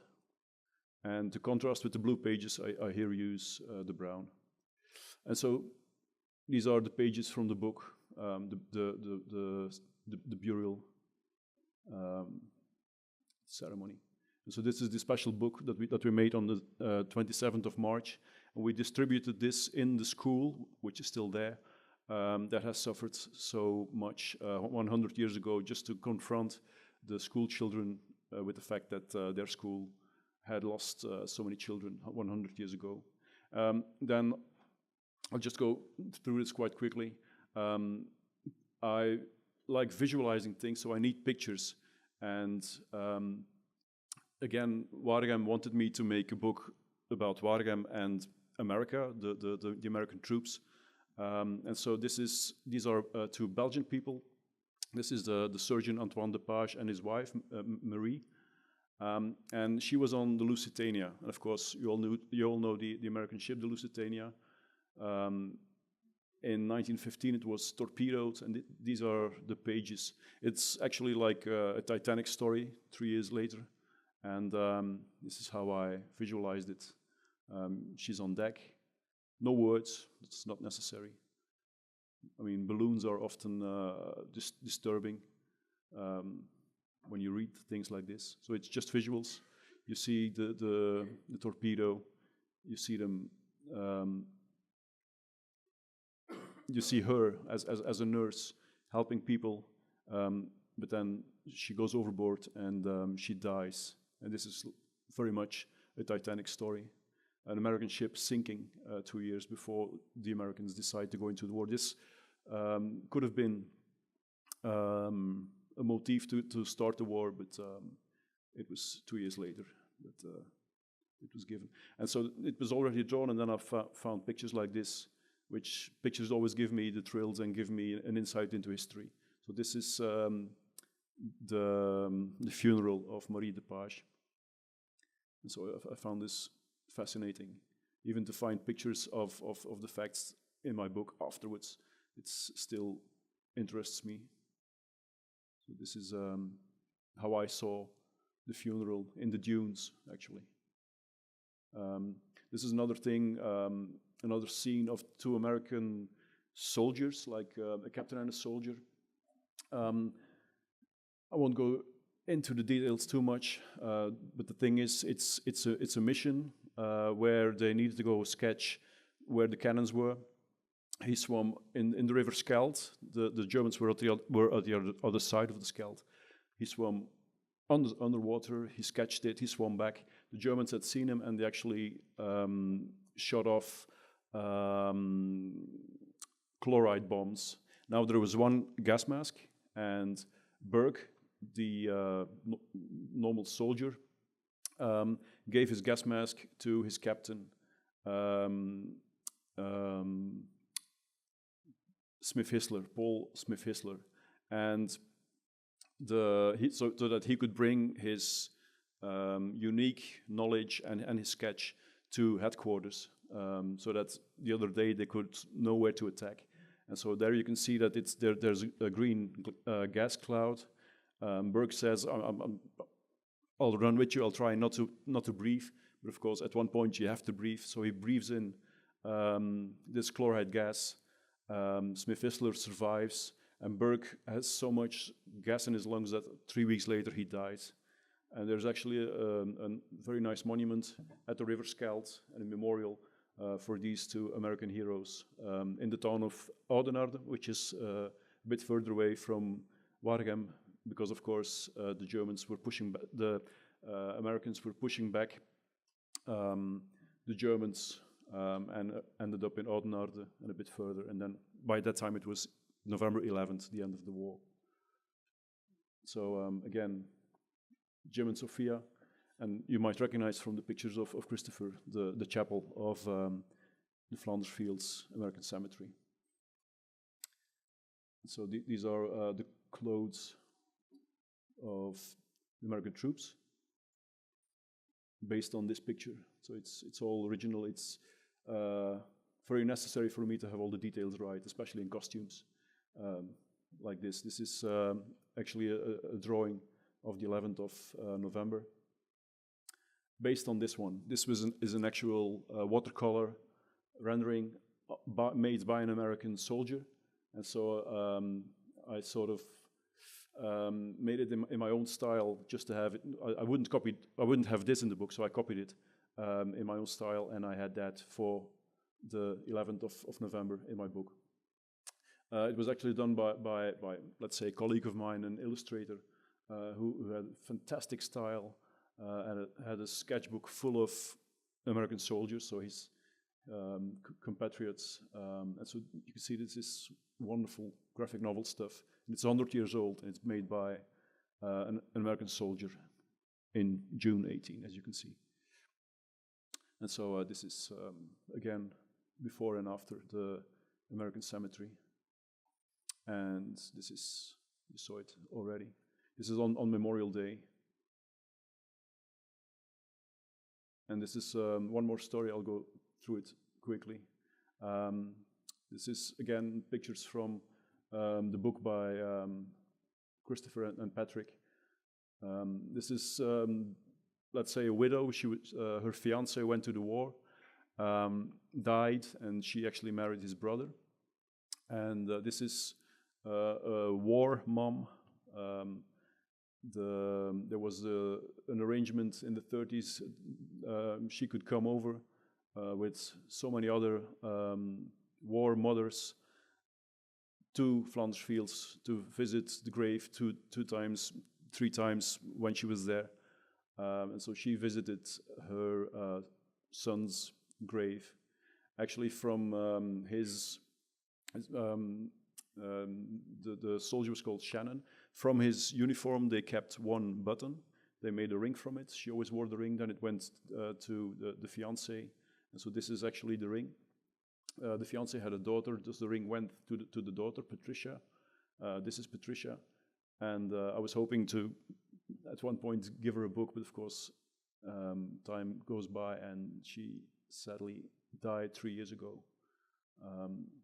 And to contrast with the blue pages, I here use the brown. And so these are the pages from the book, the burial ceremony. And so this is the special book that we made on the 27th of March. And we distributed this in the school, which is still there, that has suffered so much 100 years ago, just to confront the school children with the fact that their school had lost so many children 100 years ago. Then I'll just go through this quite quickly. I like visualizing things, so I need pictures. And again, Waregem wanted me to make a book about Waregem and America, the American troops. And so these are two Belgian people. This is the surgeon Antoine Depage and his wife, Marie. And she was on the Lusitania. And of course, you all know the American ship, the Lusitania. In 1915, it was torpedoed, and these are the pages. It's actually like a Titanic story 3 years later. And this is how I visualized it. She's on deck. No words, it's not necessary. I mean, balloons are often disturbing when you read things like this. So it's just visuals. You see the torpedo, you see them, you see her as a nurse helping people, but then she goes overboard and she dies. And this is very much a Titanic story. An American ship sinking 2 years before the Americans decide to go into the war. This could have been a motif to start the war, but it was 2 years later that it was given. And so it was already drawn, and then I found pictures like this, which pictures always give me the thrills and give me an insight into history. So this is the funeral of Marie Depage. And so I found this fascinating, even to find pictures of the facts in my book afterwards. It still interests me. So this is how I saw the funeral in the dunes, actually. This is another thing, another scene of two American soldiers, like a captain and a soldier. I won't go into the details too much, but the thing is, it's a mission where they needed to go sketch where the cannons were. He swam in the river Scheldt. The Germans were at the other side of the Scheldt. He swam underwater. He sketched it. He swam back. The Germans had seen him, and they actually shot off chloride bombs. Now there was one gas mask, and Berg, the normal soldier, gave his gas mask to his captain, Smith-Hissler, Paul Smith-Hissler, and so that he could bring his unique knowledge and his sketch to headquarters, so that the other day they could know where to attack. And so there you can see that there's a green gas cloud. Berg says, I'll run with you, I'll try not to breathe, but of course at one point you have to breathe, so he breathes in this chloride gas. Smith-Hissler survives, and Berg has so much gas in his lungs that 3 weeks later he dies. And there's actually a very nice monument at the River Scheldt and a memorial for these two American heroes in the town of Oudenaarde, which is a bit further away from Waregem, because of course the Germans were pushing back, the Americans were pushing back the Germans and ended up in Oudenaarde and a bit further. And then by that time it was November 11th, the end of the war. So again, Jim and Sophia, and you might recognize from the pictures of Christopher the chapel of the Flanders Fields American Cemetery. So these are the clothes of the American troops based on this picture. So it's all original. It's very necessary for me to have all the details right, especially in costumes like this. This is actually a drawing of the 11th of November. Based on this one, this is an actual watercolor rendering made by an American soldier, and so I sort of made it in my own style, just to have it. I wouldn't have this in the book, so I copied it in my own style, and I had that for the 11th of November in my book. It was actually done by let's say, a colleague of mine, an illustrator, who had fantastic style and had a sketchbook full of American soldiers, so his compatriots. And so you can see this is wonderful graphic novel stuff. And it's 100 years old, and it's made by an American soldier in June 18, as you can see. And so this is, again, before and after the American Cemetery. And this is, you saw it already. This is on Memorial Day. And this is one more story. I'll go through it quickly. This is, again, pictures from the book by Christopher and Patrick. This is, let's say, a widow. Her fiancé went to the war, died, and she actually married his brother. And this is a war mom. There was an arrangement in the 30s. She could come over with so many other war mothers to Flanders Fields to visit the grave three times when she was there. And so she visited her son's grave. Actually, from the soldier was called Shannon. From his uniform, they kept one button. They made a ring from it. She always wore the ring. Then it went to the fiancé. And so this is actually the ring. The fiancé had a daughter. Thus the ring went to the daughter, Patricia. This is Patricia. And I was hoping to, at one point, give her a book. But of course, time goes by and she sadly died 3 years ago.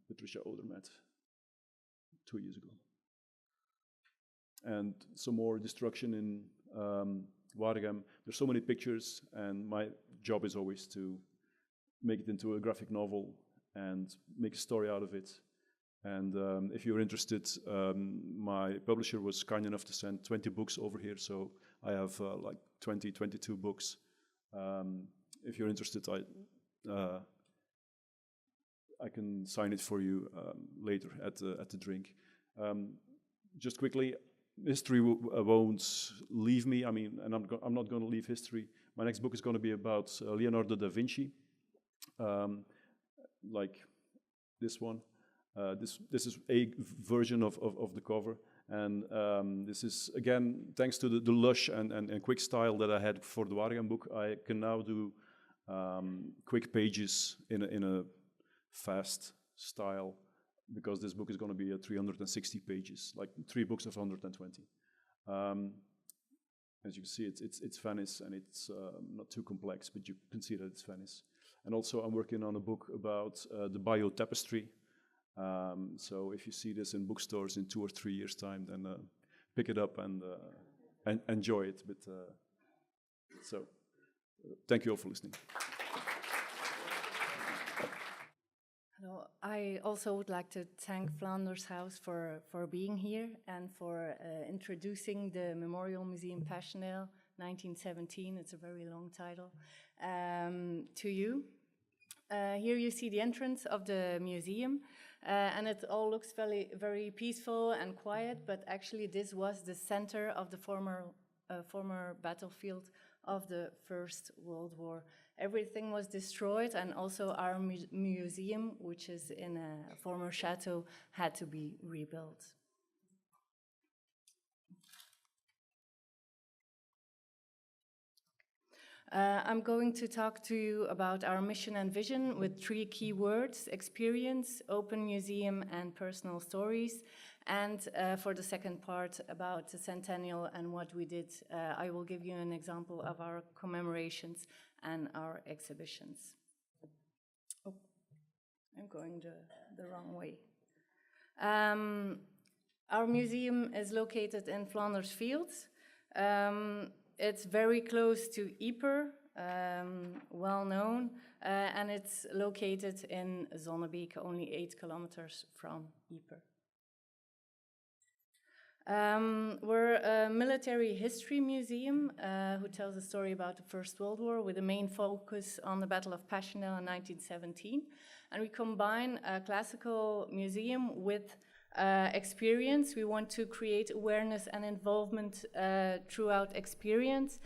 Patricia Odermatt, 2 years ago. And some more destruction in Waregem. There's so many pictures, and my job is always to make it into a graphic novel and make a story out of it. And if you're interested, my publisher was kind enough to send 20 books over here, so I have like 22 books. If you're interested, I can sign it for you later at the drink. Just quickly, history won't leave me. I mean, and I'm not going to leave history. My next book is going to be about Leonardo da Vinci, like this one. This is a version of the cover, and this is, again, thanks to the lush and quick style that I had for the Waregem book. I can now do quick pages in a fast style, because this book is going to be 360 pages, like 3 books of 120. As you can see, it's Venice, and it's not too complex, but you can see that it's Venice. And also, I'm working on a book about the Bayeux Tapestry. So if you see this in bookstores in 2 or 3 years' time, then pick it up and enjoy it. But so, thank you all for listening. Hello. I also would like to thank Flanders House for being here and for introducing the Memorial Museum Passchendaele 1917. It's a very long title, to you. Here you see the entrance of the museum, and it all looks very peaceful and quiet, but actually this was the center of the former battlefield of the First World War. Everything was destroyed, and also our museum, which is in a former chateau, had to be rebuilt. I'm going to talk to you about our mission and vision with 3 key words: experience, open museum, and personal stories. And for the second part about the centennial and what we did, I will give you an example of our commemorations and our exhibitions. Oh, I'm going the wrong way. Our museum is located in Flanders Fields. It's very close to Yper, well known, and it's located in Zonnebeke, only 8 kilometers from Yper. We're a military history museum who tells a story about the First World War with a main focus on the Battle of Passchendaele in 1917. And we combine a classical museum with experience. We want to create awareness and involvement throughout experience.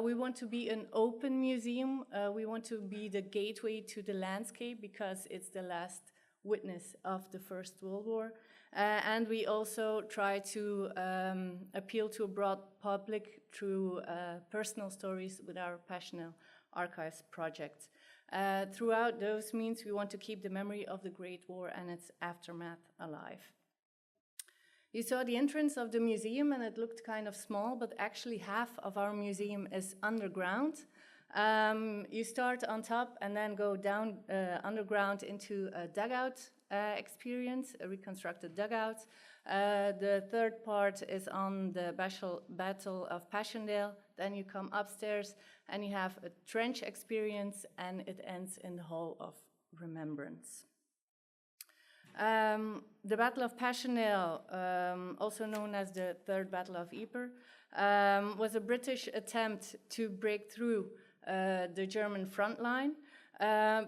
We want to be an open museum. We want to be the gateway to the landscape because it's the last witness of the First World War. And we also try to appeal to a broad public through personal stories with our Passchendaele Archives project. Throughout those means, we want to keep the memory of the Great War and its aftermath alive. You saw the entrance of the museum and it looked kind of small, but actually half of our museum is underground. You start on top and then go down underground into a dugout experience, a reconstructed dugout. The third part is on the Battle of Passchendaele. Then you come upstairs and you have a trench experience, and it ends in the Hall of Remembrance. The Battle of Passchendaele, also known as the Third Battle of Yper, was a British attempt to break through the German front line.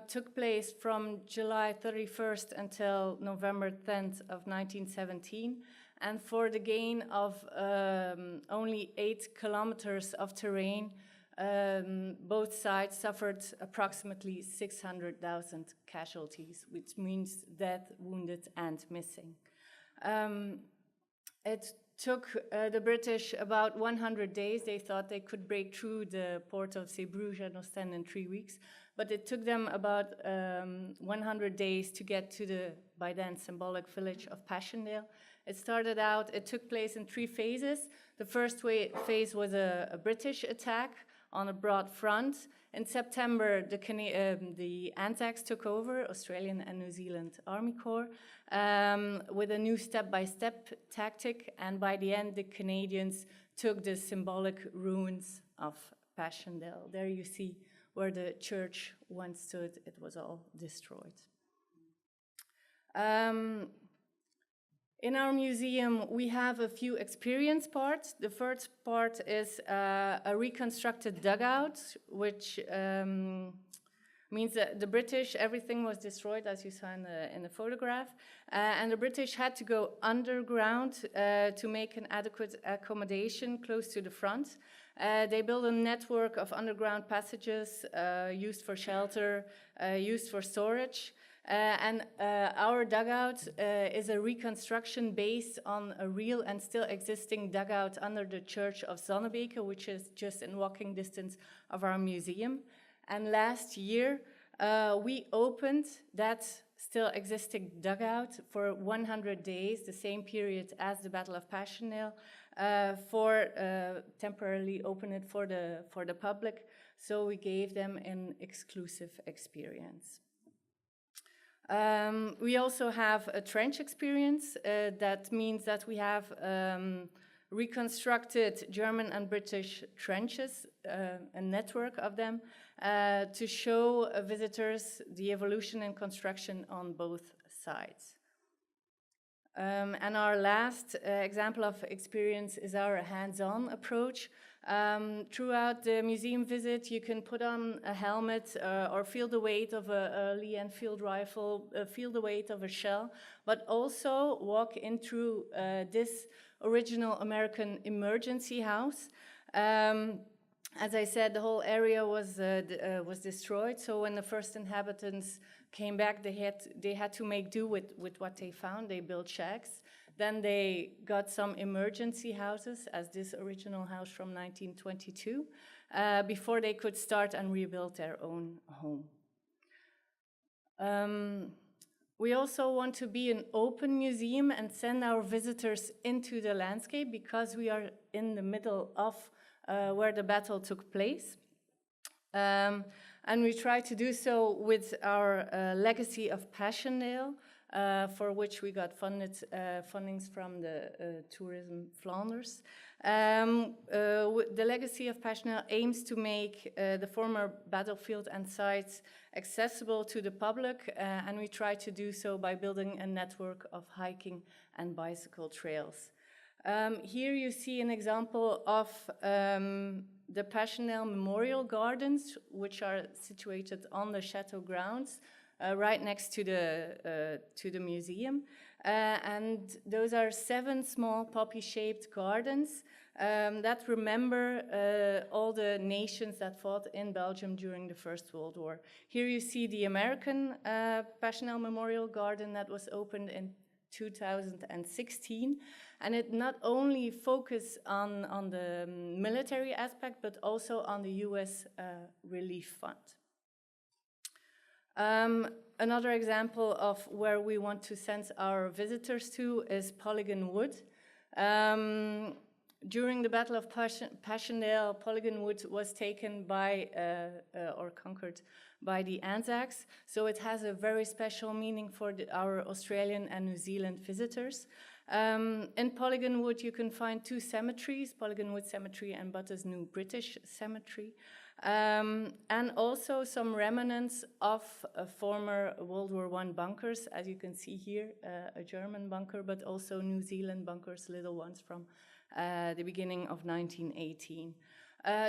Took place from July 31st until November 10th of 1917, and for the gain of only 8 kilometers of terrain, both sides suffered approximately 600,000 casualties, which means dead, wounded, and missing. It took the British about 100 days. They thought they could break through the port of Zeebrugge and Ostend in 3 weeks, but it took them about 100 days to get to the, by then, symbolic village of Passchendaele. It took place in 3 phases. The first phase was a British attack on a broad front. In September, the Anzacs took over, Australian and New Zealand Army Corps, with a new step-by-step tactic, and by the end, the Canadians took the symbolic ruins of Passchendaele. There you see where the church once stood. It was all destroyed. In our museum, we have a few experience parts. The first part is a reconstructed dugout, which means that the British, everything was destroyed, as you saw in the photograph, and the British had to go underground to make an adequate accommodation close to the front. They built a network of underground passages used for shelter, used for storage. And our dugout is a reconstruction based on a real and still existing dugout under the church of Zonnebeke, which is just in walking distance of our museum. And last year, we opened that still existing dugout for 100 days, the same period as the Battle of Passchendaele, temporarily open it for the public. So we gave them an exclusive experience. We also have a trench experience. That means that we have reconstructed German and British trenches, a network of them, to show visitors the evolution and construction on both sides. And our last example of experience is our hands-on approach. Throughout the museum visit, you can put on a helmet or feel the weight of a Lee Enfield rifle, feel the weight of a shell, but also walk in through this original American emergency house. As I said, the whole area was destroyed, so when the first inhabitants came back, they had to make do with what they found. They built shacks. Then they got some emergency houses, as this original house from 1922, before they could start and rebuild their own home. We also want to be an open museum and send our visitors into the landscape because we are in the middle of where the battle took place. And we try to do so with our legacy of Passchendaele, for which we got fundings from the Tourism Flanders. The legacy of Passchendaele aims to make the former battlefield and sites accessible to the public, and we try to do so by building a network of hiking and bicycle trails. Here you see an example of the Passchendaele Memorial Gardens, which are situated on the chateau grounds, right next to the museum. And those are 7 small poppy-shaped gardens that remember all the nations that fought in Belgium during the First World War. Here you see the American Passchendaele Memorial Garden that was opened in 2016, and it not only focuses on the military aspect, but also on the US Relief Fund. Another example of where we want to send our visitors to is Polygon Wood. During the Battle of Passchendaele, Polygon Wood was taken by, or conquered by the Anzacs, so it has a very special meaning for our Australian and New Zealand visitors. In Polygon Wood you can find 2 cemeteries, Polygon Wood Cemetery and Butters New British Cemetery. And also some remnants of former World War I bunkers, as you can see here, a German bunker, but also New Zealand bunkers, little ones from the beginning of 1918.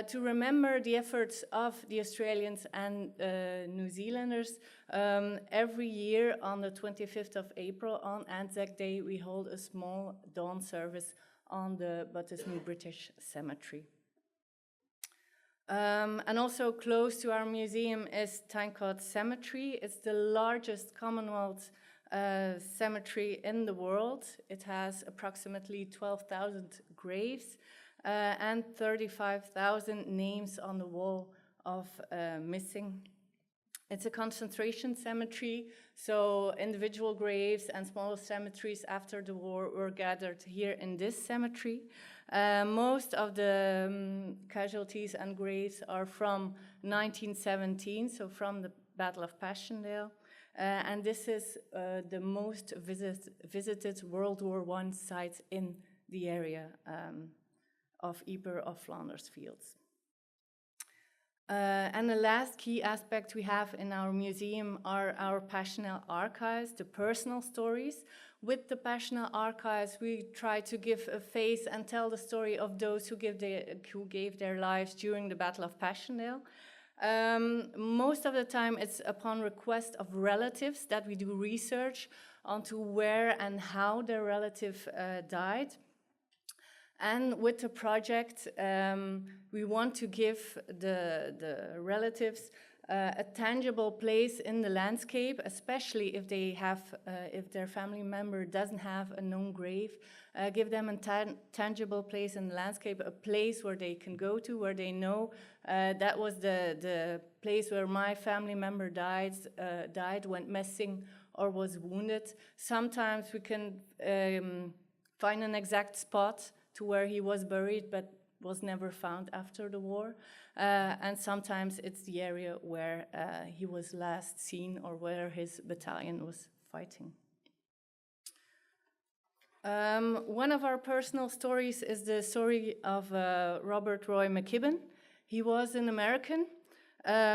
To remember the efforts of the Australians and New Zealanders, every year on the 25th of April, on Anzac Day, we hold a small dawn service on the Butters New British Cemetery. And also close to our museum is Tyncott Cemetery. It's the largest Commonwealth cemetery in the world. It has approximately 12,000 graves and 35,000 names on the wall of missing. It's a concentration cemetery, so individual graves and smaller cemeteries after the war were gathered here in this cemetery. Most of the casualties and graves are from 1917, so from the Battle of Passchendaele. And this is the most visited World War I site in the area of Yper of Flanders Fields. And the last key aspect we have in our museum are our Passchendaele archives, the personal stories. With the Passchendaele archives, we try to give a face and tell the story of those who gave their lives during the Battle of Passchendaele. Most of the time it's upon request of relatives that we do research onto where and how their relative died. And with the project, we want to give the relatives a tangible place in the landscape, especially if they have, if their family member doesn't have a known grave. Give them a tangible place in the landscape, a place where they can go to, where they know that was the place where my family member died, went missing, or was wounded. Sometimes we can find an exact spot to where he was buried, but was never found after the war. And sometimes it's the area where he was last seen or where his battalion was fighting. One of our personal stories is the story of Robert Roy McKibben. He was an American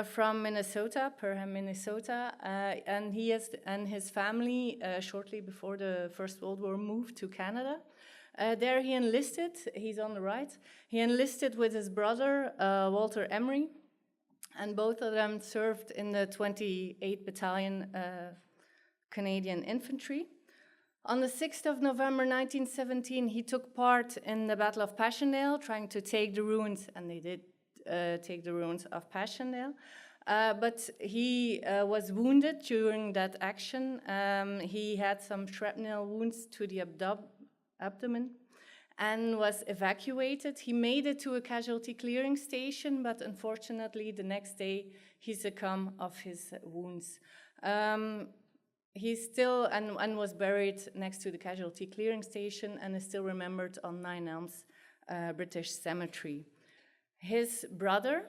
from Minnesota, Perham, Minnesota, and he and his family, shortly before the First World War, moved to Canada. There he enlisted, he's on the right, he enlisted with his brother, Walter Emery, and both of them served in the 28th Battalion Canadian Infantry. On the 6th of November 1917, he took part in the Battle of Passchendaele, trying to take the ruins, and they did take the ruins of Passchendaele. But he was wounded during that action. He had some shrapnel wounds to the abdomen and was evacuated. He made it to a casualty clearing station, but unfortunately the next day he succumbed of his wounds. He still and was buried next to the casualty clearing station and is still remembered on Nine Elms British Cemetery. His brother,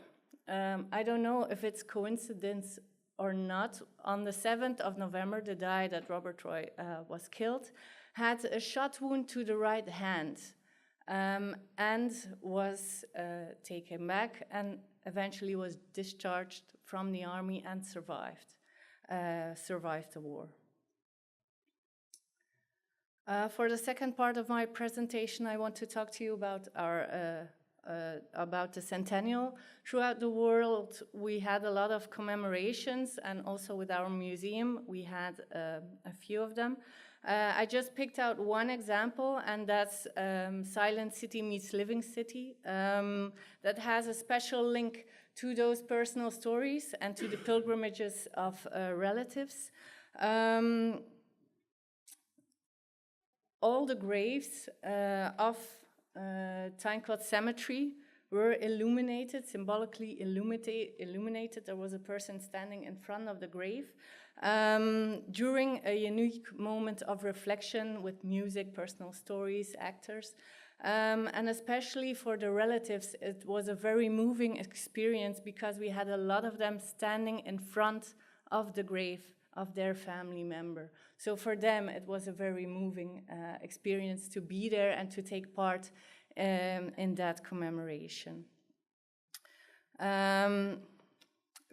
I don't know if it's coincidence or not, on the 7th of November, the day that Robert Roy was killed, had a shot wound to the right hand and was taken back and eventually was discharged from the army and survived the war. For the second part of my presentation, I want to talk to you about about the centennial. Throughout the world, we had a lot of commemorations, and also with our museum, we had a few of them. I just picked out one example, and that's Silent City Meets Living City, that has a special link to those personal stories and to the pilgrimages of relatives. All the graves of Tynecott Cemetery were illuminated, symbolically illuminated. There was a person standing in front of the grave during a unique moment of reflection with music, personal stories, actors. And especially for the relatives, it was a very moving experience because we had a lot of them standing in front of the grave of their family member. So for them, it was a very moving experience to be there and to take part in that commemoration.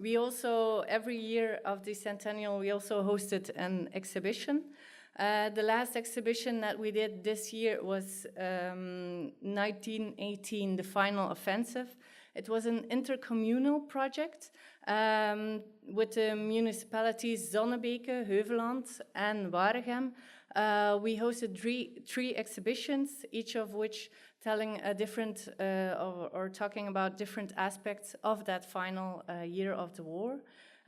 We also, every year of the centennial, we also hosted an exhibition. The last exhibition that we did this year was 1918, The Final Offensive. It was an intercommunal project with the municipalities Zonnebeke, Heuveland, and Waregem. We hosted three exhibitions, each of which telling a different or talking about different aspects of that final year of the war.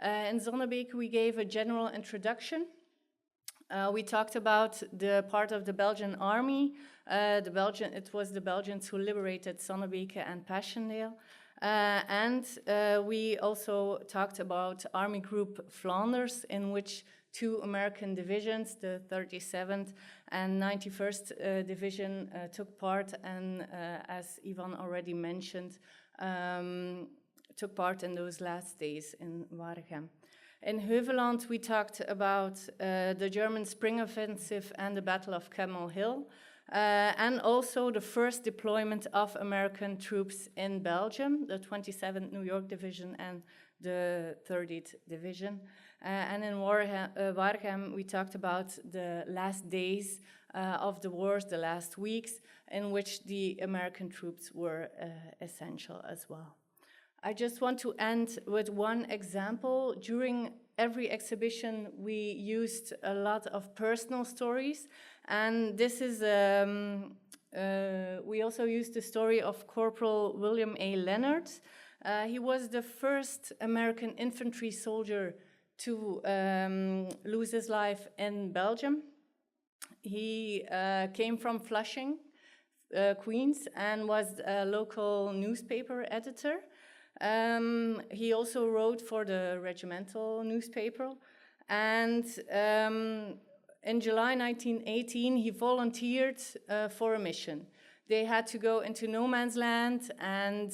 In Zonnebeke, we gave a general introduction. We talked about the part of the Belgian army. It was the Belgians who liberated Zonnebeke and Passchendaele. And we also talked about Army Group Flanders, in which two American divisions, the 37th and 91st Division, took part, and as Ivan already mentioned, took part in those last days in Waregem. In Heuveland, we talked about the German Spring Offensive and the Battle of Camel Hill, and also the first deployment of American troops in Belgium, the 27th New York Division and the 30th Division. And in Waregem, we talked about the last days of the wars, the last weeks, in which the American troops were essential as well. I just want to end with one example. During every exhibition, we used a lot of personal stories, and this is, we also used the story of Corporal William A. Leonard. He was the first American infantry soldier to lose his life in Belgium. He came from Flushing, Queens, and was a local newspaper editor. He also wrote for the regimental newspaper, and in July 1918 he volunteered for a mission. They had to go into no man's land and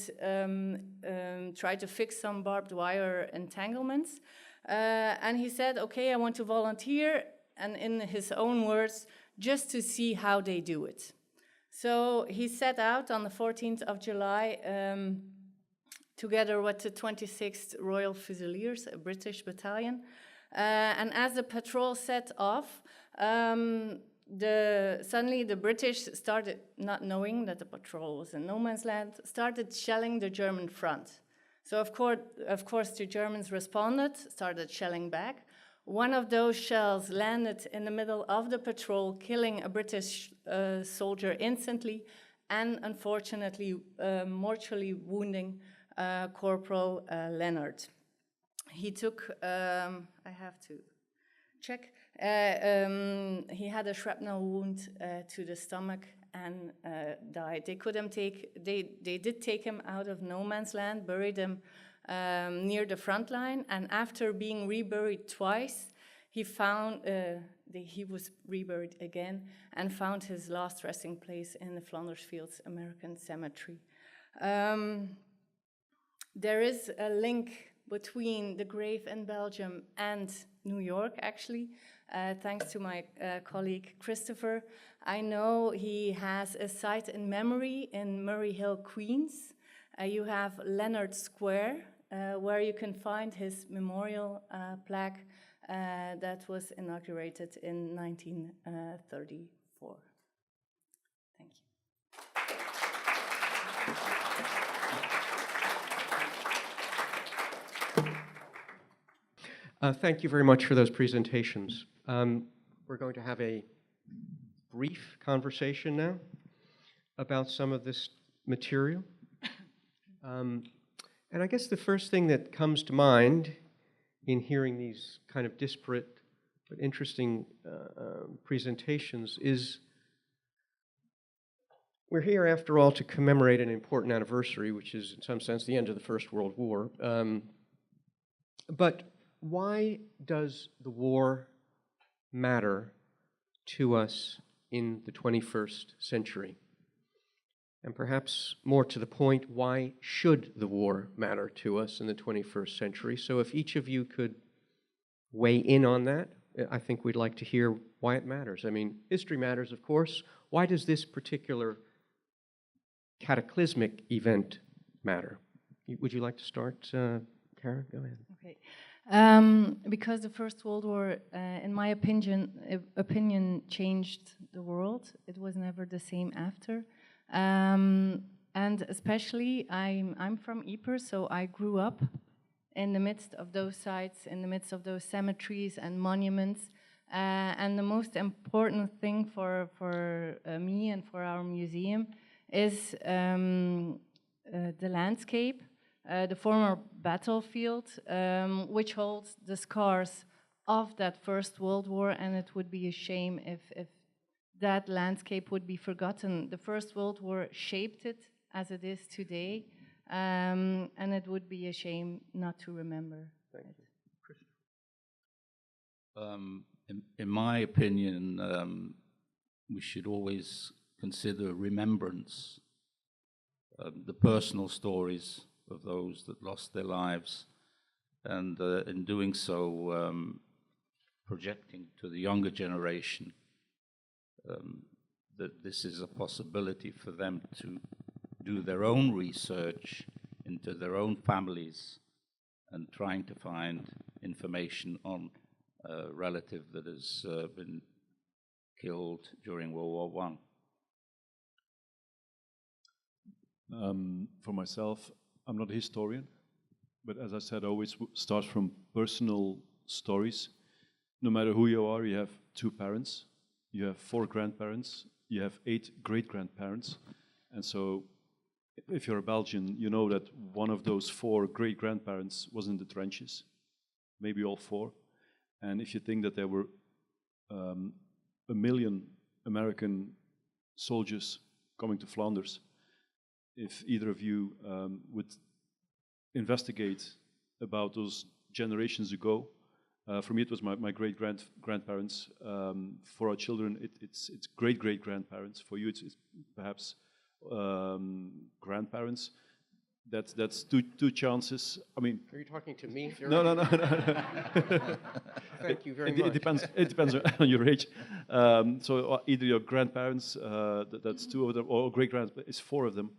try to fix some barbed wire entanglements, and he said, okay, I want to volunteer, and in his own words, just to see how they do it. So he set out on the 14th of July together with the 26th Royal Fusiliers, a British battalion. And as the patrol set off, suddenly the British started, not knowing that the patrol was in no man's land, started shelling the German front. So of course the Germans responded, started shelling back. One of those shells landed in the middle of the patrol, killing a British soldier instantly, and unfortunately mortally wounding Corporal Leonard. He took, I have to check, He had a shrapnel wound to the stomach and died. They did take him out of no man's land, buried him near the front line, and after being reburied twice, he was reburied again and found his last resting place in the Flanders Fields American Cemetery. There is a link between the grave in Belgium and New York, actually, thanks to my colleague Christopher. I know he has a site in memory in Murray Hill, Queens. You have Leonard Square, where you can find his memorial plaque that was inaugurated in 1934. Thank you. Thank you very much for those presentations. We're going to have a brief conversation now about some of this material. And I guess the first thing that comes to mind in hearing these kind of disparate but interesting presentations is we're here, after all, to commemorate an important anniversary, which is, in some sense, the end of the First World War. But why does the war matter to us in the 21st century? And perhaps more to the point, why should the war matter to us in the 21st century? So if each of you could weigh in on that, I think we'd like to hear why it matters. I mean, history matters, of course. Why does this particular cataclysmic event matter? Would you like to start, Karen? Go ahead. Okay. Because the First World War, in my opinion, changed the world. It was never the same after. And especially, I'm from Ypres, so I grew up in the midst of those sites, in the midst of those cemeteries and monuments. And the most important thing for me and for our museum is the landscape, the former battlefield, which holds the scars of that First World War, and it would be a shame if that landscape would be forgotten. The First World War shaped it as it is today, and it would be a shame not to remember it. In my opinion, we should always consider remembrance, the personal stories of those that lost their lives, and in doing so, projecting to the younger generation that this is a possibility for them to do their own research into their own families and trying to find information on a relative that has been killed during World War I. For myself, I'm not a historian, but as I said, I always start from personal stories. No matter who you are, you have 2 parents, you have 4 grandparents, you have 8 great-grandparents. And so if you're a Belgian, you know that one of those 4 great-grandparents was in the trenches, maybe all 4. And if you think that there were 1 million American soldiers coming to Flanders, if either of you would investigate about those generations ago, for me it was my great-grandparents. For our children, it's great-great-grandparents. For you, it's perhaps grandparents. That's two chances. I mean, Are you talking to me? no. Thank you very It much. depends. It depends on your age. So either your grandparents, that's 2 of them, or great-grandparents, it's 4 of them,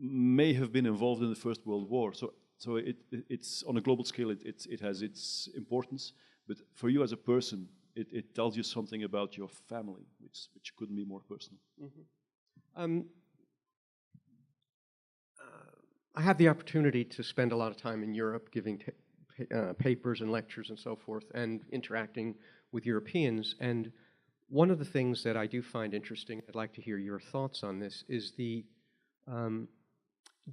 may have been involved in the First World War. So it's on a global scale. It has its importance, but for you as a person, it tells you something about your family, which couldn't be more personal. Mm-hmm. I had the opportunity to spend a lot of time in Europe giving papers and lectures and so forth and interacting with Europeans. And one of the things that I do find interesting, I'd like to hear your thoughts on this, is the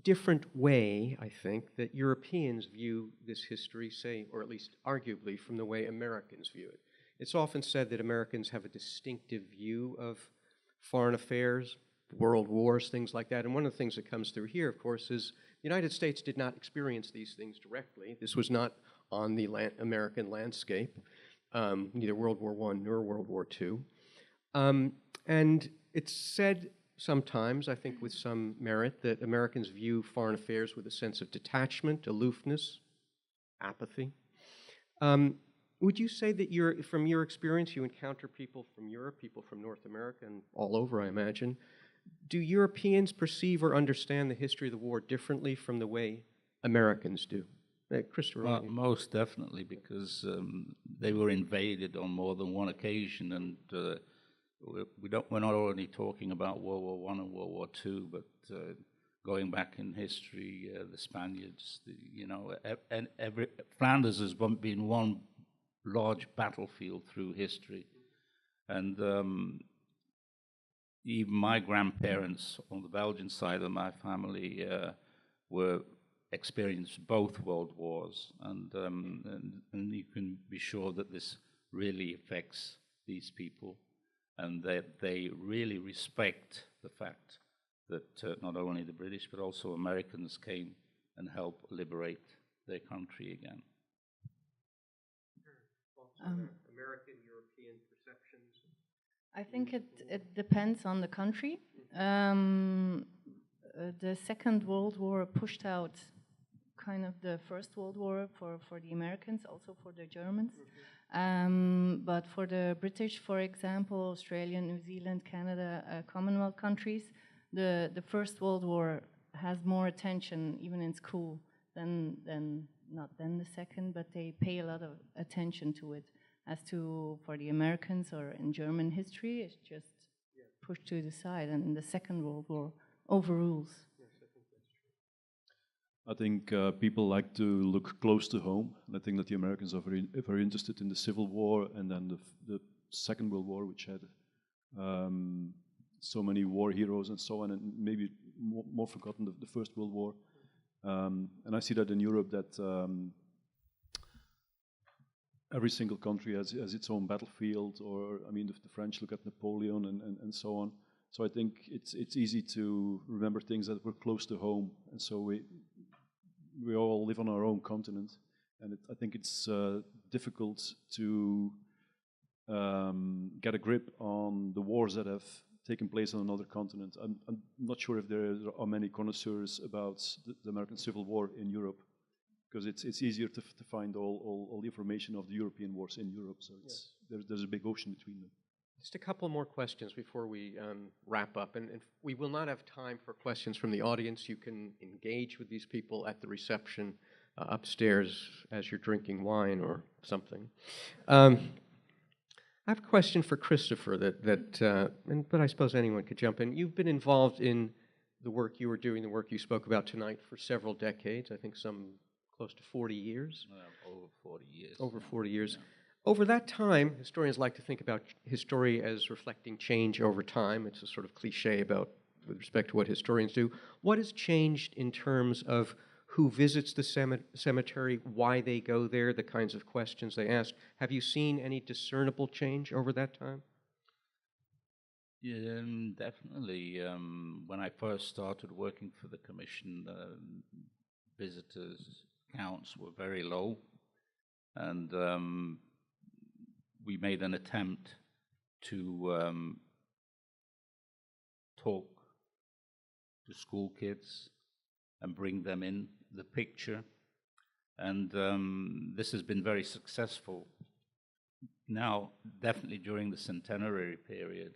different way, I think, that Europeans view this history, say, or at least arguably from the way Americans view it. It's often said that Americans have a distinctive view of foreign affairs, world wars, things like that. And one of the things that comes through here, of course, is the United States did not experience these things directly. This was not on the American landscape, neither World War I nor World War II. And it's said sometimes, I think with some merit, that Americans view foreign affairs with a sense of detachment, aloofness, apathy. Would you say that from your experience, you encounter people from Europe, people from North America, and all over, I imagine? Do Europeans perceive or understand the history of the war differently from the way Americans do? Christopher. Most definitely, because they were invaded on more than one occasion, and we're not only talking about World War I and World War II, but going back in history, the Spaniards, and Flanders has been one large battlefield through history, and even my grandparents on the Belgian side of my family experienced both world wars, and you can be sure that this really affects these people, and that they really respect the fact that not only the British but also Americans came and helped liberate their country again. American, European perceptions? I think it depends on the country. The Second World War pushed out kind of the First World War for the Americans, also for the Germans. But for the British, for example, Australia, New Zealand, Canada, Commonwealth countries, the First World War has more attention, even in school, than the second, but they pay a lot of attention to it. As to, for the Americans or in German history, it's just pushed to the side, and the Second World War overrules. I think people like to look close to home, and I think that the Americans are very interested in the Civil War and then the Second World War, which had so many war heroes and so on, and maybe more forgotten the First World War. And I see that in Europe, that every single country has its own battlefield, or I mean, the French look at Napoleon and so on. So I think it's easy to remember things that were close to home, and so we all live on our own continent, and I think it's difficult to get a grip on the wars that have taken place on another continent. I'm not sure if there are many connoisseurs about the American Civil War in Europe, because it's easier to find all the information of the European wars in Europe. So there's a big ocean between them. Just a couple more questions before we wrap up. And we will not have time for questions from the audience. You can engage with these people at the reception upstairs as you're drinking wine or something. I have a question for Christopher, but I suppose anyone could jump in. You've been involved in the work you were doing, the work you spoke about tonight, for several decades, I think some close to 40 years. Over 40 years. Over 40 years. Yeah. Over that time, historians like to think about history as reflecting change over time. It's a sort of cliche with respect to what historians do. What has changed in terms of who visits the cemetery, why they go there, the kinds of questions they ask? Have you seen any discernible change over that time? Yeah, definitely. When I first started working for the Commission, visitors' counts were very low, and we made an attempt to talk to school kids and bring them in the picture, and this has been very successful. Now, definitely during the centenary period,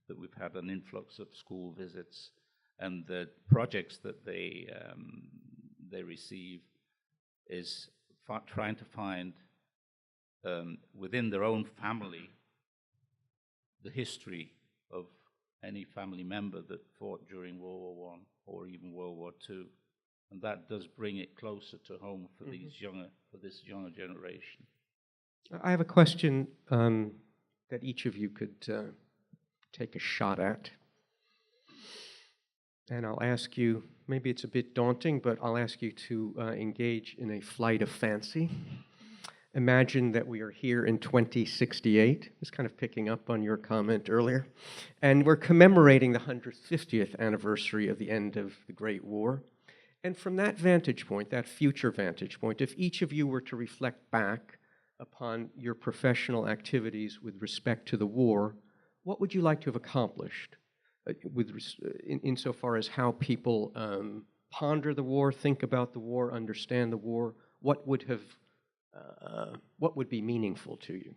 that we've had an influx of school visits, and the projects that they receive is trying to find within their own family the history of any family member that fought during World War I or even World War II, and that does bring it closer to home for this younger generation. I have a question that each of you could take a shot at, and I'll ask you. Maybe it's a bit daunting, but I'll ask you to engage in a flight of fancy. imagine that we are here in 2068. Just kind of picking up on your comment earlier. And we're commemorating the 150th anniversary of the end of the Great War. And from that vantage point, that future vantage point, if each of you were to reflect back upon your professional activities with respect to the war, what would you like to have accomplished insofar as how people ponder the war, think about the war, understand the war? What would be meaningful to you?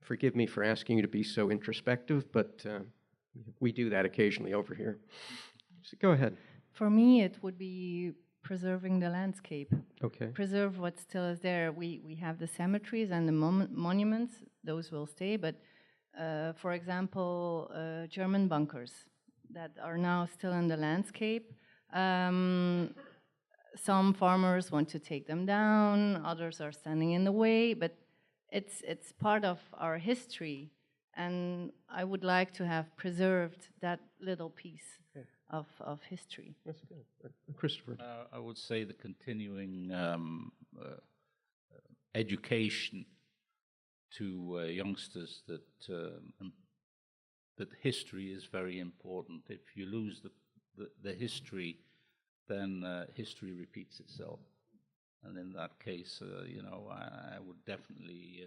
Forgive me for asking you to be so introspective, but we do that occasionally over here. So go ahead. For me, it would be preserving the landscape. Okay. Preserve what still is there. We have the cemeteries and the monuments; those will stay. But for example, German bunkers that are now still in the landscape. Some farmers want to take them down, others are standing in the way, but it's part of our history, and I would like to have preserved that little piece of history. That's good. Christopher. I would say the continuing education to youngsters that history is very important. If you lose the history, then history repeats itself. And in that case, I would definitely,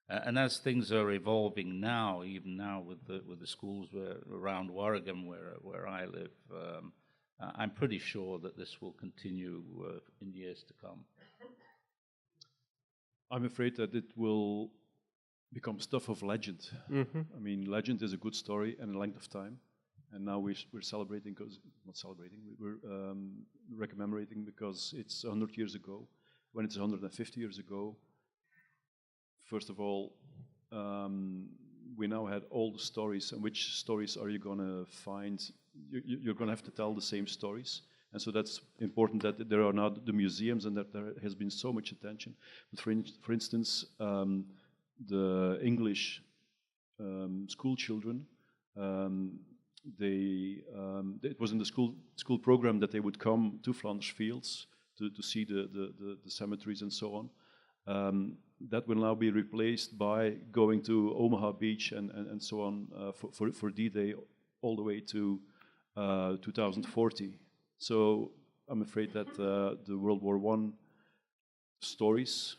and as things are evolving now, even now with the schools around Waregem where I live, I'm pretty sure that this will continue in years to come. I'm afraid that it will become stuff of legend. Mm-hmm. I mean, legend is a good story and a length of time. And now we're celebrating, not celebrating, we're recommemorating because it's 100 years ago. When it's 150 years ago, first of all, we now had all the stories, and which stories are you going to find? You're going to have to tell the same stories. And so that's important that there are now the museums and that there has been so much attention. But for instance, the English school children, it was in the school program that they would come to Flanders Fields to see the cemeteries and so on. That will now be replaced by going to Omaha Beach and so on for D-Day all the way to 2040. So I'm afraid that the World War I stories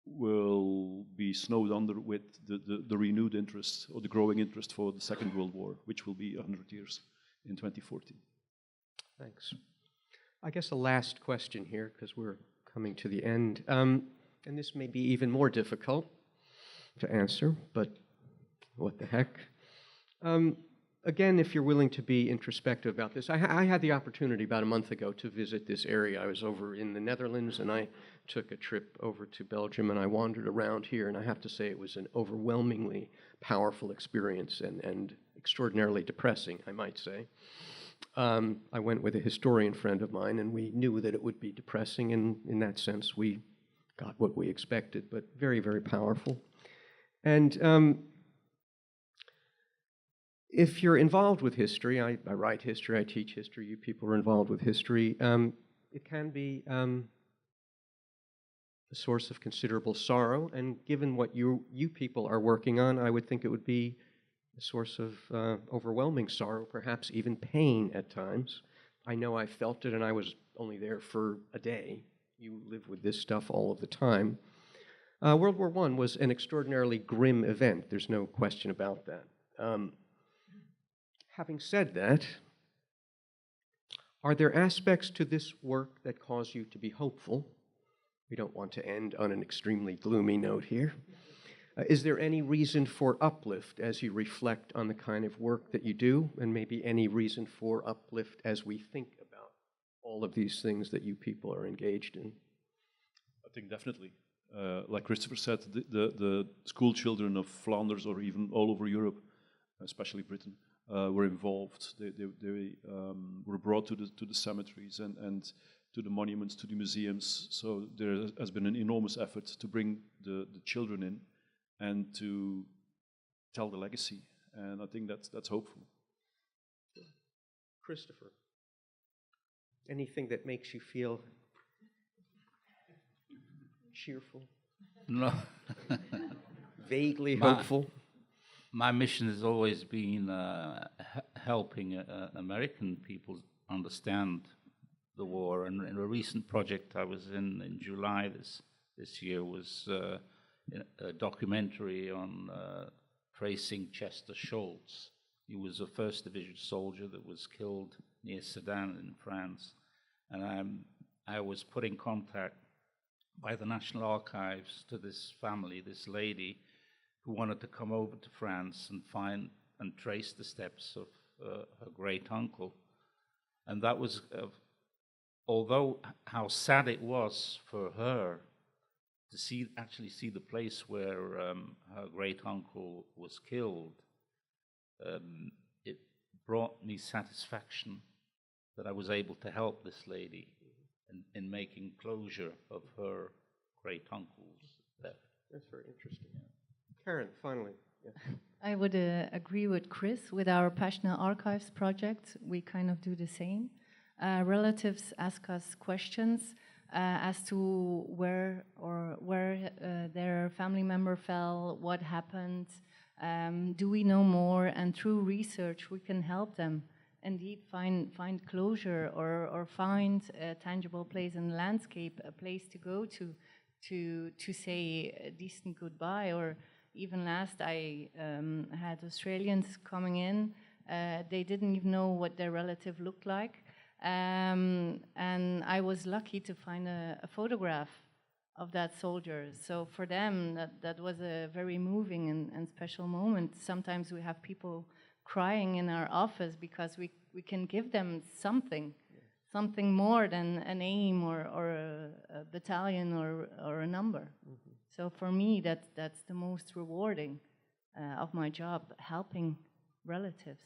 will be snowed under with the renewed interest or the growing interest for the Second World War, which will be 100 years in 2040. Thanks. I guess a last question here, because we're coming to the end. And this may be even more difficult to answer, but what the heck. Again, if you're willing to be introspective about this, I had the opportunity about a month ago to visit this area. I was over in the Netherlands, and I took a trip over to Belgium, and I wandered around here, and I have to say it was an overwhelmingly powerful experience and extraordinarily depressing, I might say. I went with a historian friend of mine, and we knew that it would be depressing, and in that sense, we got what we expected, but very, very powerful. And if you're involved with history, I write history, I teach history, you people are involved with history, it can be a source of considerable sorrow, and given what you people are working on, I would think it would be a source of overwhelming sorrow, perhaps even pain at times. I know I felt it, and I was only there for a day. You live with this stuff all of the time. World War I was an extraordinarily grim event. There's no question about that. Having said that, are there aspects to this work that cause you to be hopeful? We don't want to end on an extremely gloomy note here. Is there any reason for uplift as you reflect on the kind of work that you do, and maybe any reason for uplift as we think about all of these things that you people are engaged in? I think definitely. Like Christopher said, the school children of Flanders or even all over Europe, especially Britain, were involved. They were brought to the cemeteries and to the monuments, to the museums. So there has been an enormous effort to bring the children in and to tell the legacy. And I think that's hopeful. Christopher, anything that makes you feel cheerful? No. Vaguely Ma- hopeful? My mission has always been helping American people understand the war. And in a recent project I was in July this year was a documentary on tracing Chester Schultz. He was a 1st Division soldier that was killed near Sedan in France. And I was put in contact by the National Archives to this family, this lady, who wanted to come over to France and find and trace the steps of her great uncle. And that was, although how sad it was for her to actually see the place where her great uncle was killed, it brought me satisfaction that I was able to help this lady in making closure of her great uncle's death. That's very interesting. Karen, finally. Yes. I would agree with Chris. With our Passionate Archives project, we kind of do the same. Relatives ask us questions as to where their family member fell, what happened, do we know more, and through research we can help them indeed find closure or find a tangible place in the landscape, a place to go to say a decent goodbye. Or even last, I had Australians coming in. They didn't even know what their relative looked like. And I was lucky to find a photograph of that soldier. So for them, that was a very moving and special moment. Sometimes we have people crying in our office because we can give them something more than a name or a battalion or a number. Mm-hmm. So for me, that's the most rewarding of my job, helping relatives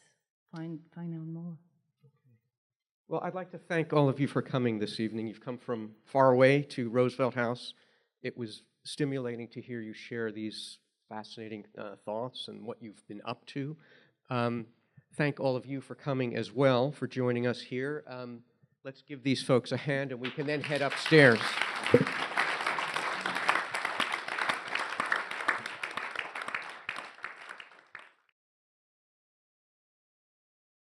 find out more. Well, I'd like to thank all of you for coming this evening. You've come from far away to Roosevelt House. It was stimulating to hear you share these fascinating thoughts and what you've been up to. Thank all of you for coming as well, for joining us here. Let's give these folks a hand, and we can then head upstairs.